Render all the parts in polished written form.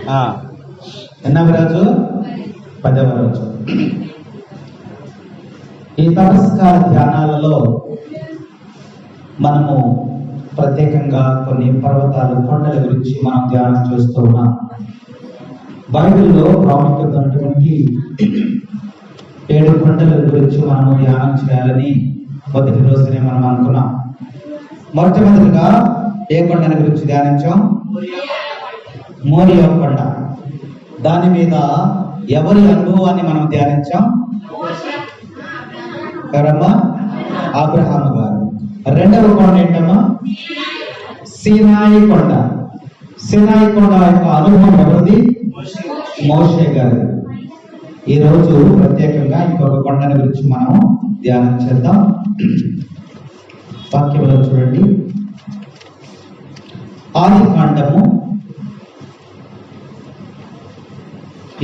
ఎన్నవ రోజు? 10వ రోజు. ఈ తపస్కార ధ్యానాలలో మనము ప్రత్యేకంగా కొన్ని పర్వతాలు, కొండల గురించి మనం ధ్యానం చేస్తూ ఉన్నాం. బైబిల్లో ప్రాముఖ్యత ఉన్నటువంటి 7 కొండల గురించి మనము ధ్యానం చేయాలని మొదటి రోజునే మనం అనుకున్నాం. మొట్టమొదటిగా ఏ కొండల గురించి ధ్యానించాం? మోరియా కొండ. దాని మీద ఎవరి అనుభవాన్ని మనం ధ్యానించాం? ఎవరమ్మా? అబ్రహాము గారు. రెండవ కొండ ఏంటమ్మా? సీనాయి కొండ. సీనాయి కొండ యొక్క అనుభవం ఎవరిది? మోషే గారు. ఈరోజు ప్రత్యేకంగా ఇంకొక కొండల గురించి మనం ధ్యానం చేద్దాం. వాక్యంలో చూడండి, ఆదికాండము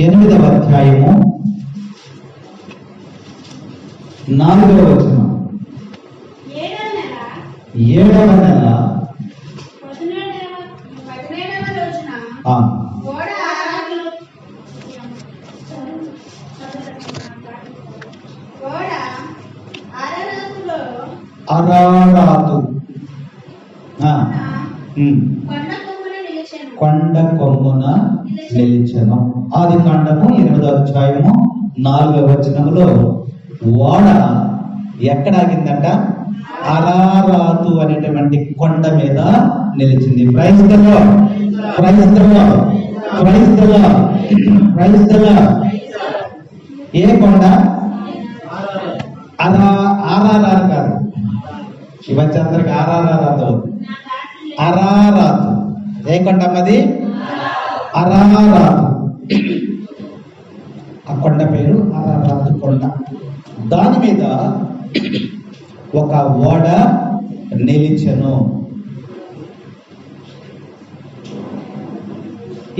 8వ అధ్యాయము 4వ వచనం. 7వ నెల 17వ రోజున అరారాతు కొండ కొమ్మున నిలిచెను. ఆదికాండము 8వ అధ్యాయము 4వ వచనంలో ఓడ ఎక్కడ ఆగిందంట? అరారాతు అనేటువంటి కొండ మీద నిలిచింది. Praise the Lord, praise the Lord, praise the Lord, praise the Lord. ఏ కొండ? ఆర్ఆర్ఆర్ కాదు, శివచంద్రకి ఆర్ఆర్ఆర్. అరారాతు. ఏ కొండ అమ్మది? అరారాతు. ఆ కొండ పేరు అరారాతు కొండ. దాని మీద ఒక ఓడ నిలిచెను.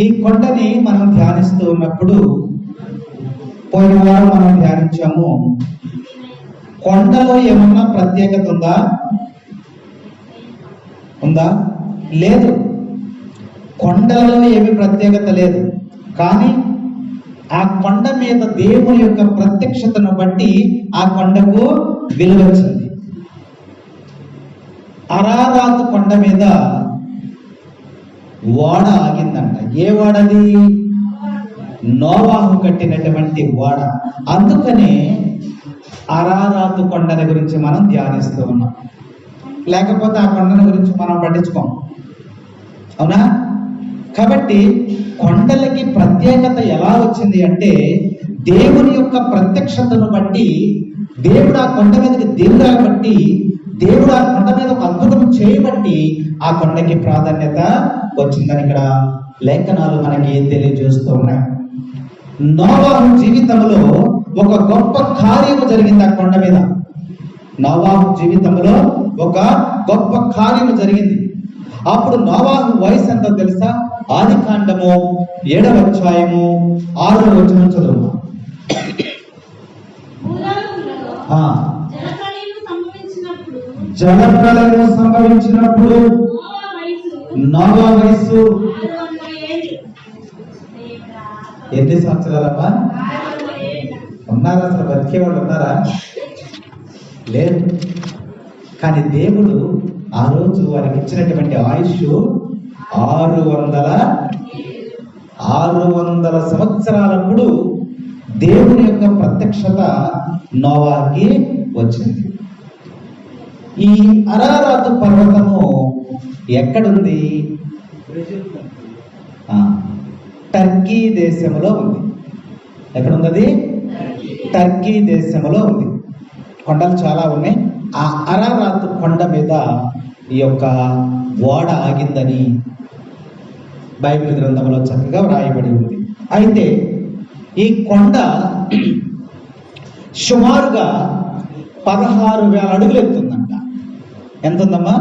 ఈ కొండని మనం ధ్యానిస్తూ ఉన్నప్పుడు, పోయిన వారం మనం ధ్యానించాము, కొండలో ఏమన్నా ప్రత్యేకత ఉందా? ఉందా? లేదు. కొండలలో ఏమి ప్రత్యేకత లేదు. కానీ ఆ కొండ మీద దేవుని యొక్క ప్రత్యక్షతను బట్టి ఆ కొండకు విలువ వచ్చింది. అరారాతు కొండ మీద ఓడ ఆగిందంట. ఏ ఓడది? నోవాహు కట్టినటువంటి ఓడ. అందుకనే అరారాతు కొండల గురించి మనం ధ్యానిస్తూ ఉన్నాం. లేకపోతే ఆ కొండల గురించి మనం పట్టించుకోం, అవునా? కాబట్టి కొండలకి ప్రత్యేకత ఎలా వచ్చింది అంటే, దేవుని యొక్క ప్రత్యక్షతను బట్టి, దేవుడు ఆ కొండ మీదకి దిగురా బట్టి, దేవుడు ఆ కొండ మీద ఒక అద్భుతం చేయబట్టి ఆ కొండకి ప్రాధాన్యత వచ్చిందని ఇక్కడ లేఖనాలు మనకి తెలియజేస్తూ ఉన్నాయి. నోవాహు జీవితంలో ఒక గొప్ప కార్యము జరిగింది ఆ కొండ మీద. నోవాహు జీవితంలో ఒక గొప్ప కార్యము జరిగింది. అప్పుడు నోవాహు వయసు ఎంతో తెలుసా? ఆదికాండము 7వ అధ్యాయము 6వ వచనం చదువు. జలప్రళయము సంభవించినప్పుడు నోవా వయసు ఎన్ని సంవత్సరాలమ్మా? ఉన్నారా? అసలు బతికే వాళ్ళు ఉన్నారా? లేదు. కానీ దేవుడు ఆ రోజు వారికి ఇచ్చినటువంటి ఆయుష్ 600 సంవత్సరాలప్పుడు దేవుని యొక్క ప్రత్యక్షత నోవాకి వచ్చింది. ఈ అరారాతు పర్వతము ఎక్కడుంది? టర్కీ దేశంలో ఉంది. ఎక్కడుంది? టర్కీ దేశంలో ఉంది. కొండలు చాలా ఉన్నాయి. ఆ అరారాతు కొండ మీద ఈ యొక్క ఓడ ఆగిందని బైబిల్ గ్రంథంలో చక్కగా వ్రాయబడి ఉంది. అయితే ఈ కొండ సుమారుగా 16,000 అడుగులు ఎత్తుందంట. ఎంత ఉందమ్మా?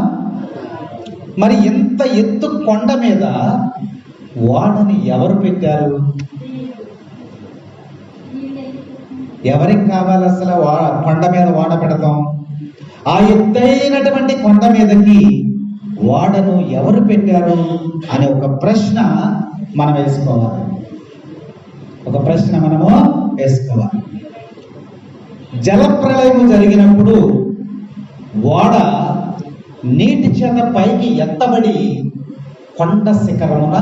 మరి ఎంత ఎత్తు కొండ మీద ఓడని ఎవరు పెట్టారు? ఎవరికి కావాలి అసలు కొండ మీద ఓడ పెడతాం? ఆ ఎత్తైనటువంటి కొండ మీదకి ఓడను ఎవరు పెట్టారు అనే ఒక ప్రశ్న మనం వేసుకోవాలి. ఒక ప్రశ్న మనము వేసుకోవాలి. జలప్రళయం జరిగినప్పుడు ఓడ నీటి చేత పైకి ఎత్తబడి కొండ శిఖరమున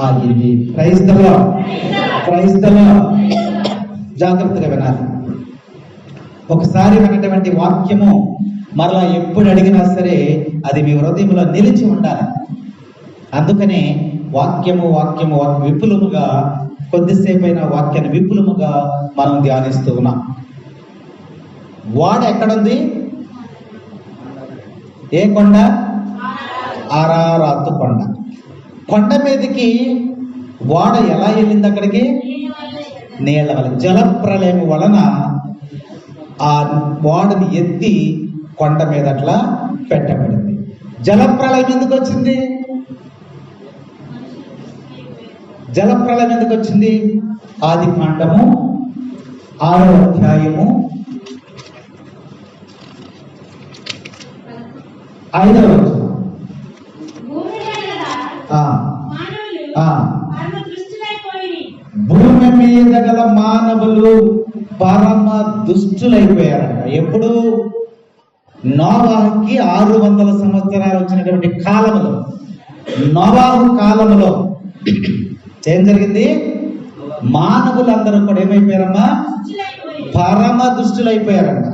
ఆగింది. Praise the Lord, praise the Lord. జాగ్రత్తగా వినాలి. ఒకసారి విన్నటువంటి వాక్యము మరలా ఎప్పుడు అడిగినా సరే అది మీ హృదయంలో నిలిచి ఉండాలి. అందుకనే వాక్యము విపులముగా, కొద్దిసేపు అయిన వాక్యాన్ని విపులముగా మనం ధ్యానిస్తూ ఉన్నాం. వాడ ఎక్కడుంది? ఏ కొండ? అరారాతు కొండ. కొండ మీదకి వాడ ఎలా వెళ్ళింది? అక్కడికి నీళ్ల వల్ల, జలప్రళయం వలన ఆ వాడని ఎత్తి కొండ మీద అట్లా పెట్టబడింది. జలప్రళయం ఎందుకు వచ్చింది? జలప్రళయం ఎందుకు వచ్చింది? ఆదికాండము 6వ అధ్యాయము 5వ వచనం. భూమి మీద గల మానవులు పరమ దుష్టులైపోయారంట. ఎప్పుడు? నోవాహుకి 600 సంవత్సరాలు వచ్చినటువంటి కాలములో, నోవాహు కాలములో ఏం జరిగింది? మానవులందరూ కూడా ఏమైపోయారమ్మా? పరమ దుష్టులైపోయారంట.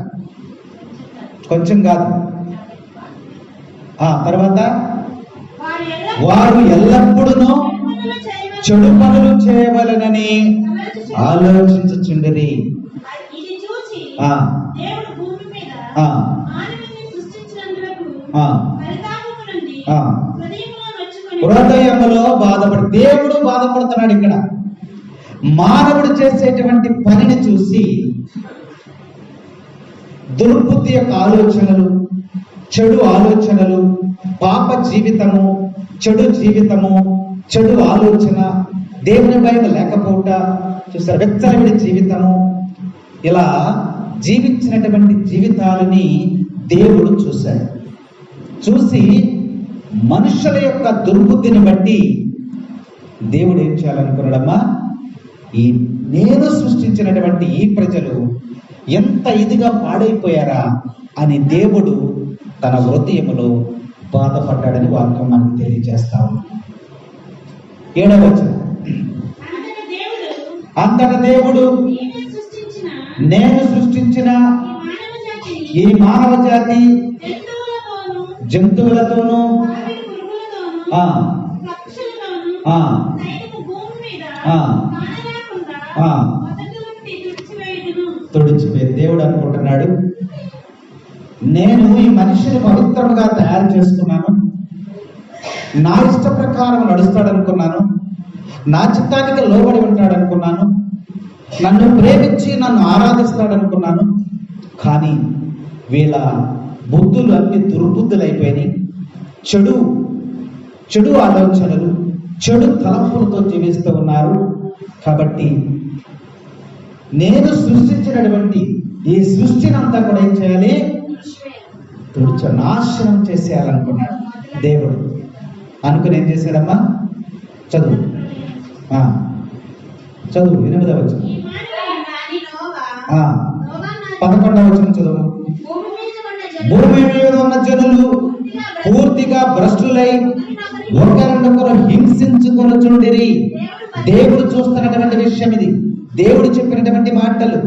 కొంచెం కాదు. తర్వాత వారు ఎల్లప్పుడూ చెడు పనులు చేయవలెనని ఆలోచించుచుండిరి. హృదయములో బాధపడి, దేవుడు బాధపడుతున్నాడు. ఇక్కడ మానవుడు చేసేటువంటి పనిని చూసి దుర్బుద్ధి యొక్క ఆలోచనలు, చెడు ఆలోచనలు, పాప జీవితము, చెడు జీవితము, చెడు ఆలోచన, దేవుని భయం లేకపోవట, చూస్తారు వెచ్చలవిడి జీవితము, ఇలా జీవించినటువంటి జీవితాలని దేవుడు చూశాడు. చూసి మనుషుల యొక్క దుర్బుద్ధిని బట్టి దేవుడు ఏం చేయాలనుకున్నాడమ్మా? నేను సృష్టించినటువంటి ఈ ప్రజలు ఎంత ఇదిగా పాడైపోయారా అని దేవుడు తన హృదయములో బాధపడ్డాడని వాక్యం మనకు తెలియజేస్తా ఉంది. 7వ వచనం. అంతట దేవుడు నేను సృష్టించిన ఈ మానవ జాతి జంతువులతోనూ తుడిచిపోయి దేవుడు అనుకుంటున్నాడు, నేను ఈ మనిషిని పవిత్రముగా తయారు చేసుకున్నాను, నా ఇష్ట ప్రకారం నడుస్తాడనుకున్నాను, నా చిత్తానికి లోబడి ఉంటాడనుకున్నాను, నన్ను ప్రేమించి నన్ను ఆరాధిస్తాడనుకున్నాను. కానీ వీళ్ళ బుద్ధులు అన్ని దుర్బుద్ధులు అయిపోయినాయి. చెడు ఆలోచనలు, చెడు తలంపులతో జీవిస్తూ ఉన్నారు. కాబట్టి నేను సృష్టించినటువంటి ఈ సృష్టిని అంతా కూడా ఏం చేయాలి? నాశనం చేసేయాలనుకున్నాడు దేవుడు. అనుకుని ఏం చేశాడమ్మా? చదువు 8వ వచనం, 11వ వచనం చదువు. భూమి మీద ఉన్న జనులు పూర్తిగా భ్రష్టులై ఒకరినొకరు హింసించుకొనుచుండిరి. దేవుడు చూస్తున్నటువంటి విషయం ఇది. దేవుడు చెప్పినటువంటి మాటలు.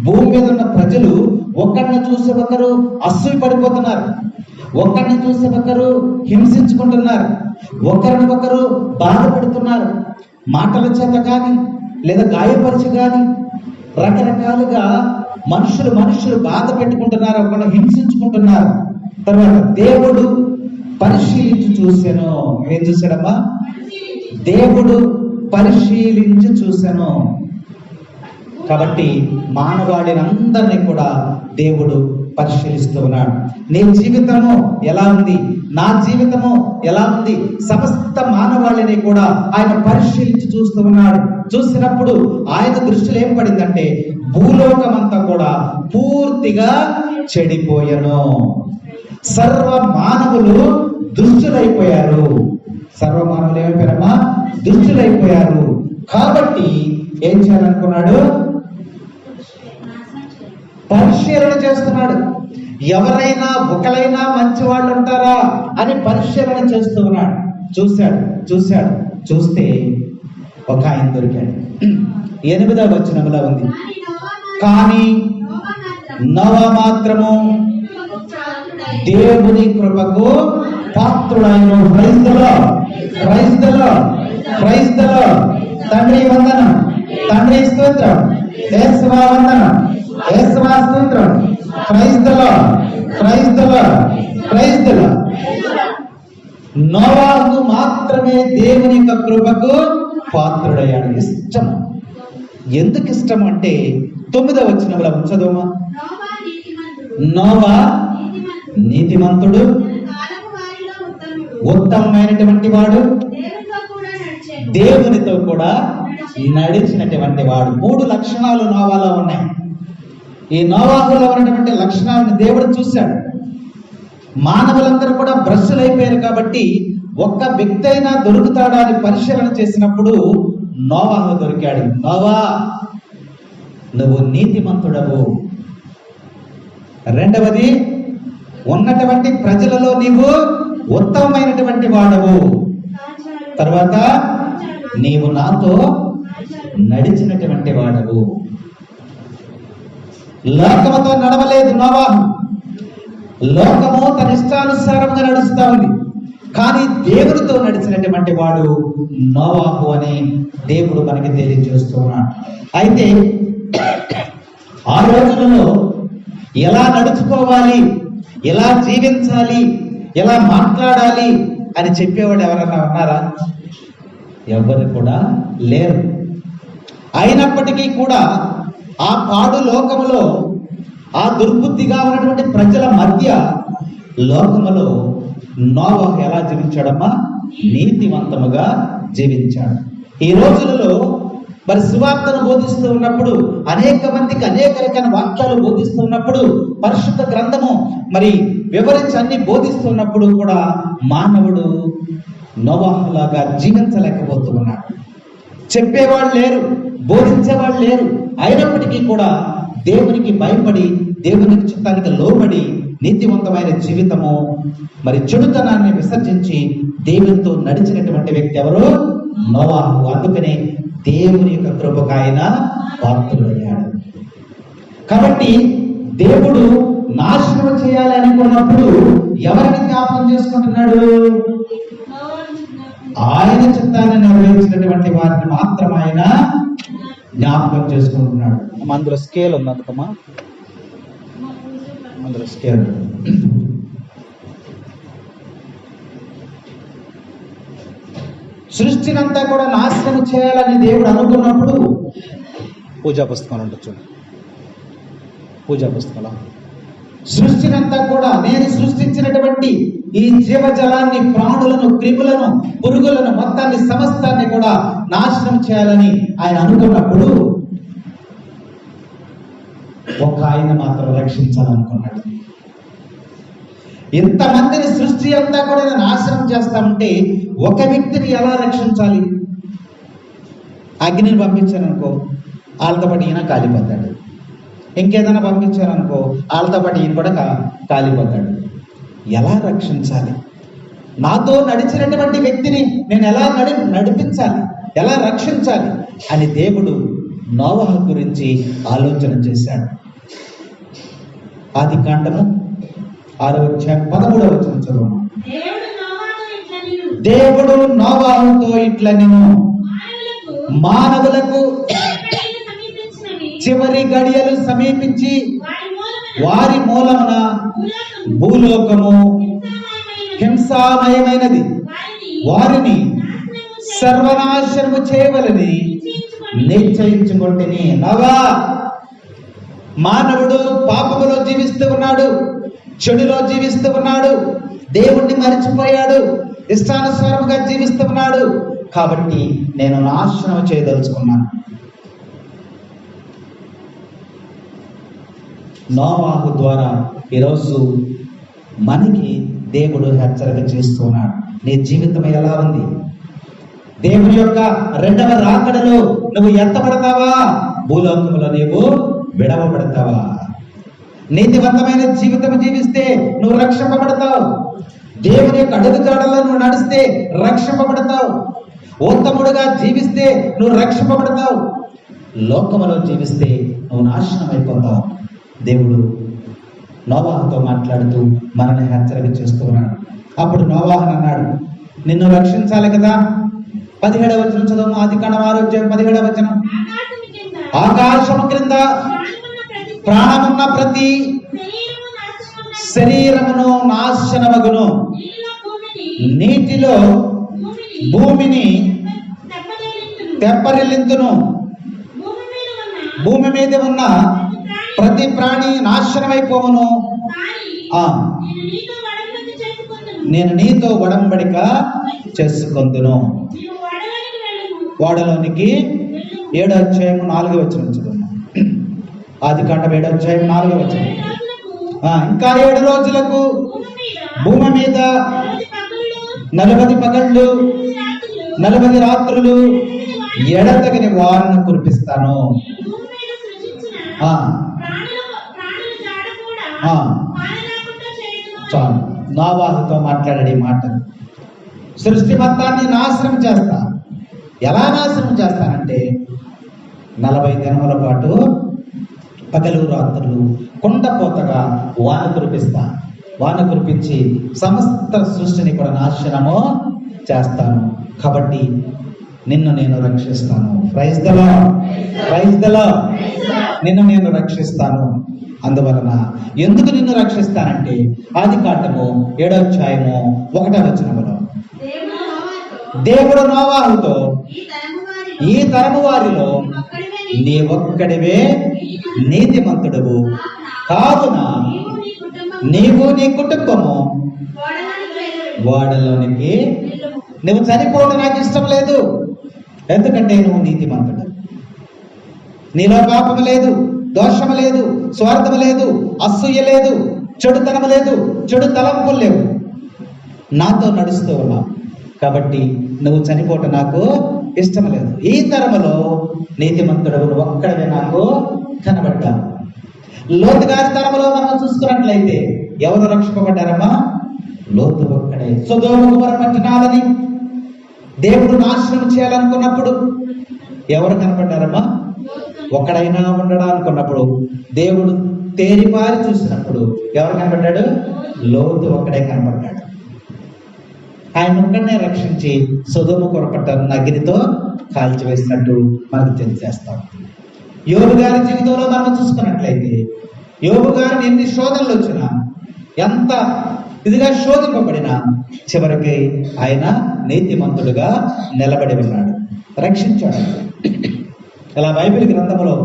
భూమి మీద ఉన్న ప్రజలు ఒకరిని చూసి ఒకరు అసూయ పడిపోతున్నారు, ఒకరిని చూసి ఒకరు హింసించుకుంటున్నారు, ఒకరిని ఒకరు బాధపడుతున్నారు. మాటల చేత కానీ లేదా గాయపరిచి కానీ రకరకాలుగా మనుషులు బాధ పెట్టుకుంటున్నారు, ఒకరిని హింసించుకుంటున్నారు. తర్వాత దేవుడు పరిశీలించి చూశాను. ఏం చూశాడమ్మా? దేవుడు పరిశీలించి చూశాను. కాబట్టి మానవాళిని అందరినీ కూడా దేవుడు పరిశీలిస్తూ ఉన్నాడు. నీ జీవితము ఎలా ఉంది? నా జీవితము ఎలా ఉంది? సమస్త మానవాళిని కూడా ఆయన పరిశీలించి చూస్తూ ఉన్నాడు. చూసినప్పుడు ఆయన దృష్టిలో ఏం పడిందంటే భూలోకమంతా కూడా పూర్తిగా చెడిపోయెను. సర్వ మానవులు దుష్టులైపోయారు. సర్వ మానవులు ఏమైపోయారమ్మా? దుష్టులైపోయారు. కాబట్టి ఏం చేయాలనుకున్నాడు? పరిశీలన చేస్తున్నాడు. ఎవరైనా ఒకరైనా మంచి వాళ్ళు ఉంటారా అని పరిశీలన చేస్తూ ఉన్నాడు. చూస్తే ఒక ఆయన దొరికాడు. 8వ వచనంలో ఉంది, కానీ నోవా మాత్రము దేవుని కృపకు పాత్రుడైన. Praise the Lord. తండ్రి వందనం, తండ్రి స్తోత్రం, యేసువా వందనం, యేసువా స్తోత్రం. Praise the Lord. నోవాహు మాత్రమే దేవుని యొక్క కృపకు పాత్రుడయ్యాడు. ఇష్టం. ఎందుకు ఇష్టం అంటే 9వ వచనంలో చదువుమా. నోవా నీతిమంతుడు, ఉత్తమమైనటువంటి వాడు, దేవునితో కూడా నడిచినటువంటి వాడు. 3 లక్షణాలు నోవాలో ఉన్నాయి. ఈ నోవాహులో ఉన్నటువంటి లక్షణాలను దేవుడు చూశాడు. మానవులందరూ కూడా భ్రష్టులైపోయారు కాబట్టి ఒక్క వ్యక్తి అయినా దొరుకుతాడా అని పరిశీలన చేసినప్పుడు నోవాహు దొరికాడు. నోవా, నువ్వు నీతిమంతుడవు. రెండవది, ఉన్నటువంటి ప్రజలలో నీవు ఉత్తమమైనటువంటి వాడవు. తర్వాత నీవు నాతో నడిచినటువంటి వాడవు. లోకముతో నడవలేదు నోవాహు. లోకము తన ఇష్టానుసారంగా నడుస్తా ఉంది. కానీ దేవుడితో నడిచినటువంటి వాడు నోవాహు అని దేవుడు మనకి తెలియజేస్తూ ఉన్నాడు. అయితే ఆ రోజులలో ఎలా నడుచుకోవాలి, ఎలా జీవించాలి, ఎలా మాట్లాడాలి అని చెప్పేవాడు ఎవరన్నా ఉన్నారా? ఎవరు కూడా లేరు. అయినప్పటికీ కూడా ఆ పాడు లోకములో, ఆ దుర్బుద్ధిగా ఉన్నటువంటి ప్రజల మధ్య లోకములో నోవాహు ఎలా జీవించాడమ్మా? నీతివంతముగా జీవించాడు. ఈ రోజులలో మరి సువార్తను బోధిస్తూ ఉన్నప్పుడు, అనేక మందికి అనేక రకాల వాక్యాలు బోధిస్తూ ఉన్నప్పుడు, పరిశుద్ధ గ్రంథము మరి వివరించి అన్ని బోధిస్తున్నప్పుడు కూడా మానవుడు నోవాహులాగా జీవించలేకపోతూ ఉన్నాడు. చెప్పేవాళ్ళు లేరు, బోధించేవాళ్ళు లేరు. అయినప్పటికీ కూడా దేవునికి భయపడి, దేవునికి చిత్తానికి లోబడి నీతివంతమైన జీవితము మరి చెడుతనాన్ని విసర్జించి దేవునితో నడిచినటువంటి వ్యక్తి ఎవరు? నోవాహు. అందుకనే దేవుని యొక్క కృపకు ఆయన పాత్రుడయ్యాడు. కాబట్టి దేవుడు నాశనం చేయాలి అనుకున్నప్పుడు ఎవరిని జ్ఞాపకం చేసుకుంటున్నాడు? ఆయన చిత్తాన్ని నెరవేర్చినటువంటి వారిని మాత్రం ఆయన జ్ఞాపకం చేసుకుంటున్నాడు. అందులో స్కేల్ ఉంది, అందుకమ్మా అందులో స్కేల్. సృష్టినంతా కూడా నాశనం చేయాలని దేవుడు అనుకున్నప్పుడు, పూజా పుస్తకాలు ఉండొచ్చు, పూజా పుస్తకాలు, సృష్టినంతా కూడా నేను సృష్టించినటువంటి ఈ జీవజలాన్ని, ప్రాణులను, క్రిములను, పురుగులను, మొత్తాన్ని, సమస్తాన్ని కూడా నాశనం చేయాలని ఆయన అనుకున్నప్పుడు ఒక ఆయన మాత్రం రక్షించాలనుకున్నాడు. ఇంతమందిని సృష్టి అంతా కూడా నాశనం చేస్తామంటే ఒక వ్యక్తిని ఎలా రక్షించాలి? అగ్నిని పంపించాననుకో, వాళ్ళతో పాటు ఈయన కాలిపోతాడు. ఇంకేదైనా పంపించారనుకో, వాళ్ళతో పాటు ఈయన కూడా కాలిపోతాడు. ఎలా రక్షించాలి? నాతో నడిచినటువంటి వ్యక్తిని నేను ఎలా నడిపించాలి, ఎలా రక్షించాలి అని దేవుడు నోవాహు గురించి ఆలోచన చేశాడు. ఆదికాండము 6వ అధ్యాయం 13వ వచనం చదువు. దేవుడు నోవాహుతో ఇట్లా, నేను మానవులకు చివరి గడియలు సమీపించి వారి మూలమున భూలోకము హింసామయమైనది, వారిని సర్వనాశనము చేయవలని నిశ్చయించుకుంటుని. నోవా, మానవుడు పాపములో జీవిస్తూ ఉన్నాడు, చెడులో జీవిస్తూ ఉన్నాడు, దేవుణ్ణి మరిచిపోయాడు, ఇష్టానుసారముగా జీవిస్తూ ఉన్నాడు. కాబట్టి నేను నాశనం చేయదలుచుకున్నాను. నోవాహు ద్వారా ఈరోజు మనకి దేవుడు హెచ్చరిక చేస్తున్నాడు. నీ జీవితం ఎలా ఉంది? దేవుని యొక్క రెండవ రాకడలో నువ్వు ఎత్తబడతావా, భూలోకంలో నీవు విడవబడతావా? నీతివంతమైన జీవితం జీవిస్తే నువ్వు రక్షింపబడతావు. దేవుని యొక్క అడుగుజాడల్లో నువ్వు నడిస్తే రక్షింపబడతావు. ఉత్తముడుగా జీవిస్తే నువ్వు రక్షింపబడతావు. లోకములో జీవిస్తే నువ్వు నాశనం అయిపోతావు. దేవుడు నోవాహుతో మాట్లాడుతూ మనల్ని హెచ్చరిక చేస్తూ ఉన్నాడు. అప్పుడు నోవాహు అన్నాడు, నిన్ను రక్షించాలి కదా. 17వ వచనం చదువు. ఆదికాండం 6వ అధ్యాయం 17వ వచనం. ఆకాశము క్రింద ప్రాణమున్న ప్రతి శరీరమును నాశనమగును, నీటిలో భూమిని తెప్పరిల్లింతును, భూమి మీద ఉన్న ప్రతి ప్రాణి నాశనమైపోవును. నేను నీతో ఒడంబడిక చేసుకొందును. ఓడలోనికి 7వ అధ్యాయం 4వ వచనం చదువు. ఆదికాండం 7వ అధ్యాయం 4వ వచనం. ఇంకా 7 రోజులకు భూమి మీద 40 పగళ్ళు 40 రాత్రులు ఎడతెగని వానను కురిపిస్తాను. చాలు. నోవాహుతో మాట్లాడే మాటలు. సృష్టి మొత్తాన్ని నాశనం చేస్తా. ఎలా నాశనం చేస్తానంటే 40 దినముల పాటు పగలు రాత్రులు కొండపోతగా వాన కురిపిస్తా. వాన కురిపించి సమస్త సృష్టిని కూడా నాశనము చేస్తాను. కాబట్టి నిన్ను నేను రక్షిస్తాను. Praise the Lord, praise the Lord. నిన్ను నేను రక్షిస్తాను. అందువలన ఎందుకు నిన్ను రక్షిస్తానంటే ఆదికాండము 7వ అధ్యాయము 1వ వచనములో దేవుడు నోవాహుతో, ఈ తరము వారిలో నీ ఒక్కడివే నీతిమంతుడువు, కావున నీవు నీ కుటుంబము ఓడలోనికి నువ్వు చనిపోవడం నాకు ఇష్టం లేదు. ఎందుకంటే నువ్వు నీతిమంతుడు. నీలో పాపము లేదు, దోషము లేదు, స్వార్థము లేదు, అసూయ లేదు, చెడుతనము లేదు, చెడు తలంపులు లేవు. నాతో నడుస్తూ ఉన్నావు కాబట్టి నువ్వు చనిపోవటం నాకు ఇష్టం లేదు. ఈ తరములో నీతిమంతుడు ఒక్కడే నాకు కనబడ్డావు. లోతు గారి తరములో మనం చూసుకున్నట్లయితే ఎవరు రక్షింపబడ్డారమ్మా? లోతు ఒక్కడే. సొదొమ గొమొర్రా పట్టణాలని దేవుడు నాశనం చేయాలనుకున్నప్పుడు ఎవరు కనబడ్డారమ్మా? ఒక్కడైనా ఉండడా అనుకున్నప్పుడు దేవుడు తేరిపారి చూసినప్పుడు ఎవరు కనబడ్డాడు? లోతు ఒక్కడే కనబడ్డాడు. ఆయన ఒక్కడనే రక్షించి సొదొమ గొమొర్రా పట్టణాన్ని అగ్నితో కాల్చివేసినట్టు మనకు తెలియజేస్తాం. యోబు గారి జీవితంలో మనం చూసుకున్నట్లయితే యోబు గారిని ఎన్ని శోధనలు వచ్చినా, ఎంత ఇదిగా శోధింపబడినా చివరికి ఆయన నీతిమంతుడుగా నిలబడి ఉన్నాడు, రక్షించాడు. ఇలా బైబిల్ గ్రంథంలో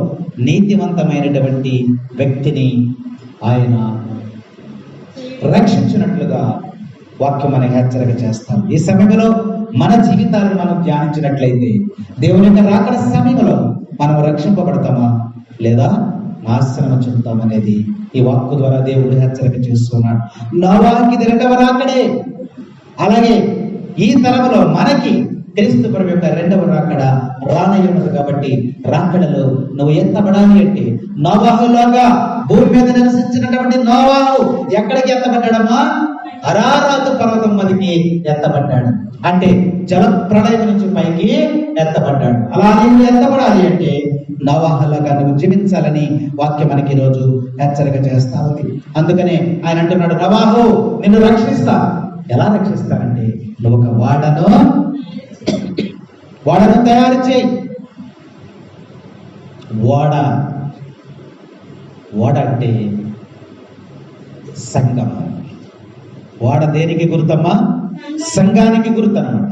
నీతివంతమైనటువంటి వ్యక్తిని ఆయన రక్షించినట్లుగా వాక్యం మనకి హెచ్చరిక చేస్తాం. ఈ సమయంలో మన జీవితాలను మనం ధ్యానించినట్లయితే దేవుని యొక్క రాకడ సమయంలో మనం రక్షింపబడతామా లేదా నాశనం చెందుతామనేది ఈ వాక్కు ద్వారా దేవుడు హెచ్చరిక చేస్తున్నాడు. నోవాహుకి ఇది 2వ రాకడే. అలాగే ఈ తరంలో మనకి క్రీస్తు ప్రభు యొక్క 2వ రాకడ రానయ్యున్నది. కాబట్టి రాకడలో నువ్వు ఎత్తబడాలి అంటే నోవాహులాగా భూమి మీద నివసించినటువంటి నోవాహు ఎక్కడికి ఎత్తబడ్డాడమ్మా? అరారాతు పర్వతం మీదకి ఎత్తబడ్డాడు. అంటే జల ప్రళయం నుంచి పైకి ఎత్తబడ్డాడు. అలా నువ్వు ఎత్తబడాలి అంటే నోవాహులాగా నువ్వు జీవించాలని వాక్యం మనకి ఈరోజు హెచ్చరిక చేస్తా ఉంది. అందుకనే ఆయన అంటున్నాడు, నోవాహు నిన్ను రక్షిస్తా. ఎలా రక్షిస్తానంటే నువ్వు ఒక ఓడను తయారు చేయి. ఓడ అంటే సంఘం. ఓడ దేనికి గుర్తమ్మా? సంఘానికి గుర్తనమాట.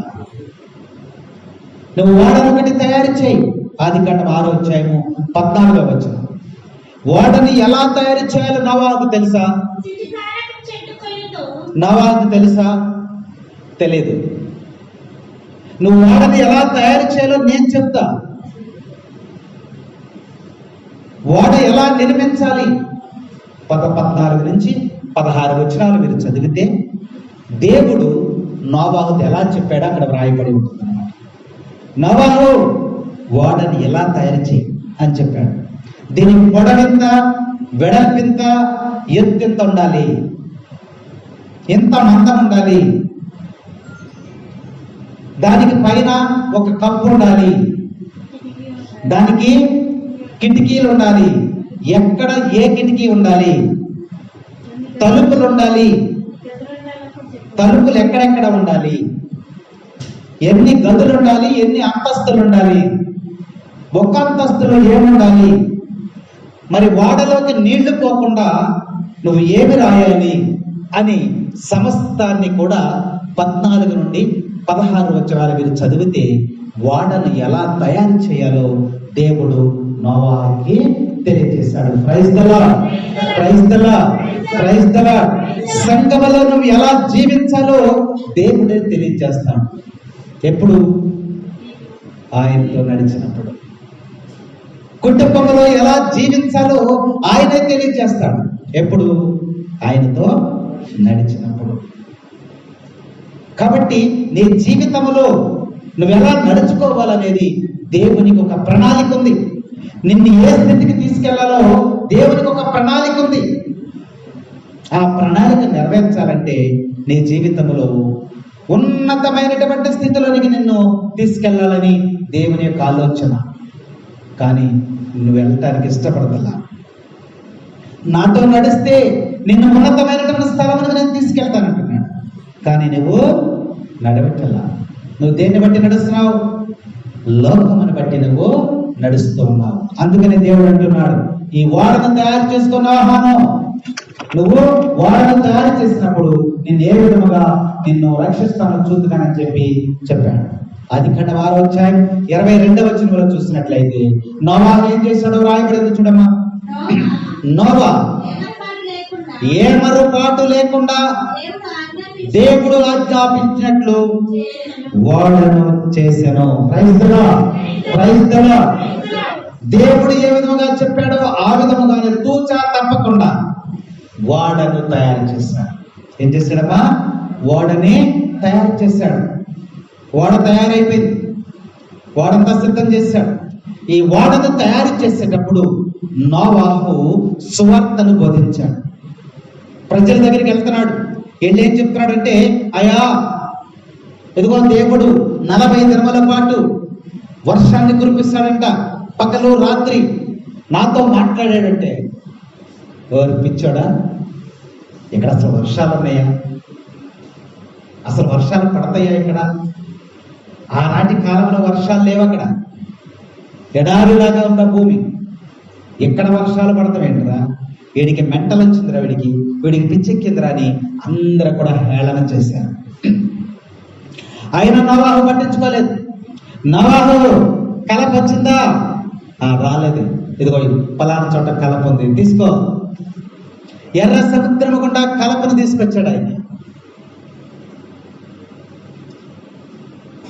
నువ్వు ఓడను ఒకటి తయారు చేయి. ఆదికాండం 6వ అధ్యాయము 14వ వచనం. ఓడని ఎలా తయారు చేయాలో నోవాహుకు తెలుసా? నోవాహుకు తెలుసా? తెలీదు. నువ్వు ఓడని ఎలా తయారు చేయాలో నేను చెప్తా. ఓడ ఎలా నిర్మించాలి 14 నుంచి 16 వచనాలు మీరు చదివితే దేవుడు నోవాహుతో ఎలా చెప్పాడో అక్కడ వ్రాయబడి ఉంటుంది అన్నమాట. నోవాహు ఓడని ఎలా తయారు చేయి అని చెప్పాడు. దీనికి పొడవింత, వెడల్పింత, ఎత్తెంత ఉండాలి, ఎంత మందం ఉండాలి, దానికి పైన ఒక కప్పు ఉండాలి, దానికి కిటికీలు ఉండాలి, ఎక్కడ ఏ కిటికీ ఉండాలి, తలుపులు ఉండాలి, తలుపులు ఎక్కడెక్కడ ఉండాలి, ఎన్ని గదులు ఉండాలి, ఎన్ని అంతస్తులు ఉండాలి, ఒక అంతస్తులో ఏముండాలి, మరి వాడలోకి నీళ్లు పోకుండా నువ్వు ఏమి రాయాలి అని సమస్తాన్ని కూడా 14 నుండి 16 వచనాలు మీరు చదివితే వాడను ఎలా తయారు చేయాలో దేవుడు నోవాహుకి తెలియజేశాడు. Praise the Lord, praise the Lord, praise the Lord. సంఘములో నువ్వు ఎలా జీవించాలో దేవుడే తెలియజేస్తాడు. ఎప్పుడు? ఆయనతో నడిచినప్పుడు. కుటుంబంలో ఎలా జీవించాలో ఆయనే తెలియజేస్తాడు. ఎప్పుడు? ఆయనతో నడిచినప్పుడు. కాబట్టి నీ జీవితంలో నువ్వు ఎలా నడుచుకోవాలనేది దేవునికి ఒక ప్రణాళిక ఉంది. నిన్ను ఏ స్థితికి తీసుకెళ్లాలో దేవునికి ఒక ప్రణాళిక ఉంది. ఆ ప్రణాళిక నెరవేర్చాలంటే నీ జీవితంలో ఉన్నతమైనటువంటి స్థితిలోనికి నిన్ను తీసుకెళ్లాలని దేవుని యొక్క ఆలోచన. కానీ నువ్వు వెళ్ళటానికి ఇష్టపడదలా. నాతో నడిస్తే నిన్ను ఉన్నతమైనటువంటి స్థలంలో నేను తీసుకెళ్తానంటున్నాడు. కానీ నువ్వు నడవటలా. నువ్వు దేన్ని బట్టి నడుస్తున్నావు? లోకమును బట్టి నువ్వు నడుస్తూ ఉన్నావు. అందుకని దేవుడు అంటున్నాడు, ఈ ఓడను తయారు చేసుకున్నావు. నువ్వు ఓడను తయారు చేసినప్పుడు నిన్ను ఏ విధముగా నిన్ను రక్షిస్తానో చూద్దానని చెప్పాడు. ఆదికాండం 6వ అధ్యాయం 22వ వచనంలో చూసినట్లయితే నోవాహు ఏం చేశాడో రాయబడింది చూడమ్మా. నోవా ఏమరుపాటు లేకుండా దేవుడు ఆజ్ఞాపించినట్లు ఓడను చేసెను. Praise the Lord, praise the Lord. దేవుడు ఏ విధముగా చెప్పాడో ఆ విధముగానే తూచా తప్పకుండా ఓడను తయారు చేశాడు. ఏం చేశాడమ్మా? ఓడని తయారు చేశాడు. ఓడ తయారైపోయింది. ఓడంతా సిద్ధం చేశాడు. ఈ ఓడను తయారు చేసేటప్పుడు నోవాహు సువార్తను బోధించాడు. ప్రజల దగ్గరికి వెళ్తున్నాడు. వెళ్ళి ఏం చెప్తున్నాడంటే, అయ్యా ఇదిగో దేవుడు 40 దినముల పాటు వర్షాన్ని కురిపిస్తాడంట, పగలు రాత్రి నాతో మాట్లాడాడంటే. ఎవరు పిచ్చోడా? ఇక్కడ అసలు వర్షాలు ఉన్నాయా? అసలు వర్షాలు పడతాయా ఇక్కడ? ఆనాటి కాలంలో వర్షాలు లేవు. అక్కడ ఎడారిలాగా ఉన్న భూమి. ఎక్కడ వర్షాలు పడతామేంటిరా? వీడికి మెంటల్ వచ్చిందిరా, వీడికి పిచ్చెక్కిందిరా అని అందరూ కూడా హేళన చేశారు. ఆయన నోవాహు పట్టించుకోలేదు. నోవాహు కలప వచ్చిందా? రాలేదు. ఇదిగో పలానా చోట కలప ఉంది, తీసుకో. ఎర్ర సముద్రము గుండా కలపను తీసుకొచ్చాడు ఆయన.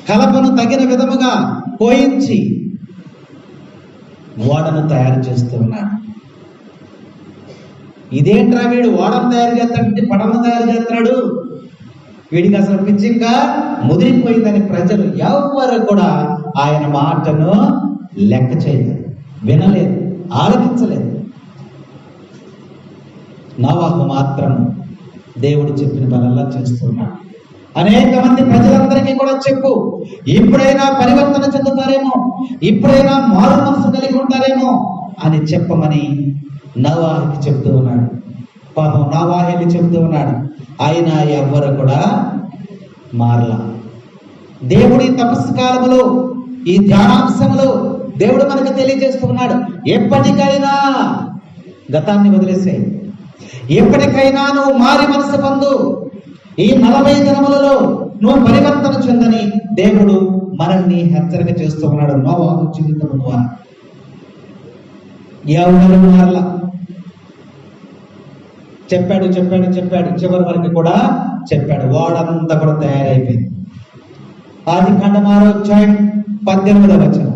కలపను తగిన విధముగా పోయించి ఓడను తయారు చేస్తూ ఉన్నాడు. ఇదేంట్రా వీడు ఓడను తయారు చేస్తాడంటే పడవను తయారు చేస్తున్నాడు, వీడికి అసలు పిచ్చిగా ముదిరిపోయిందని ప్రజలు ఎవరు కూడా ఆయన మాటను లెక్క చేయలేదు, వినలేదు, ఆలకించలేదు. నోవాహు మాత్రం దేవుడు చెప్పిన పనుల్లా చేస్తున్నాడు. అనేక మంది ప్రజలందరికీ కూడా చెప్పు, ఇప్పుడైనా పరివర్తన చెందుతారేమో, ఇప్పుడైనా మారు మనసు కలిగి ఉంటారేమో అని చెప్పమని నోవాహుకి చెప్తూ ఉన్నాడు. పాపం నోవాహుకి చెప్తూ ఉన్నాడు. ఆయన ఎవ్వరు కూడా మారలా. దేవుడి తపస్సు కాలములో ఈ ధ్యానాంశంలో దేవుడు మనకు తెలియజేస్తూ ఉన్నాడు, ఎప్పటికైనా గతాన్ని వదిలేసాయి, ఎప్పటికైనా నువ్వు మారి మనసు పొందు, ఈ 40 దినములలో నువ్వు పరివర్తన చెందని దేవుడు మనల్ని హెచ్చరిక చేస్తూ ఉన్నాడు. నోవాహు జీవితం ద్వారా ఎవరు మారలా. చెప్పాడు చెప్పాడు చెప్పాడు చివరి వరకు కూడా చెప్పాడు. ఓడంతా కూడా తయారైపోయింది. ఆదికాండం 6వ అధ్యాయం 18వ వచనం.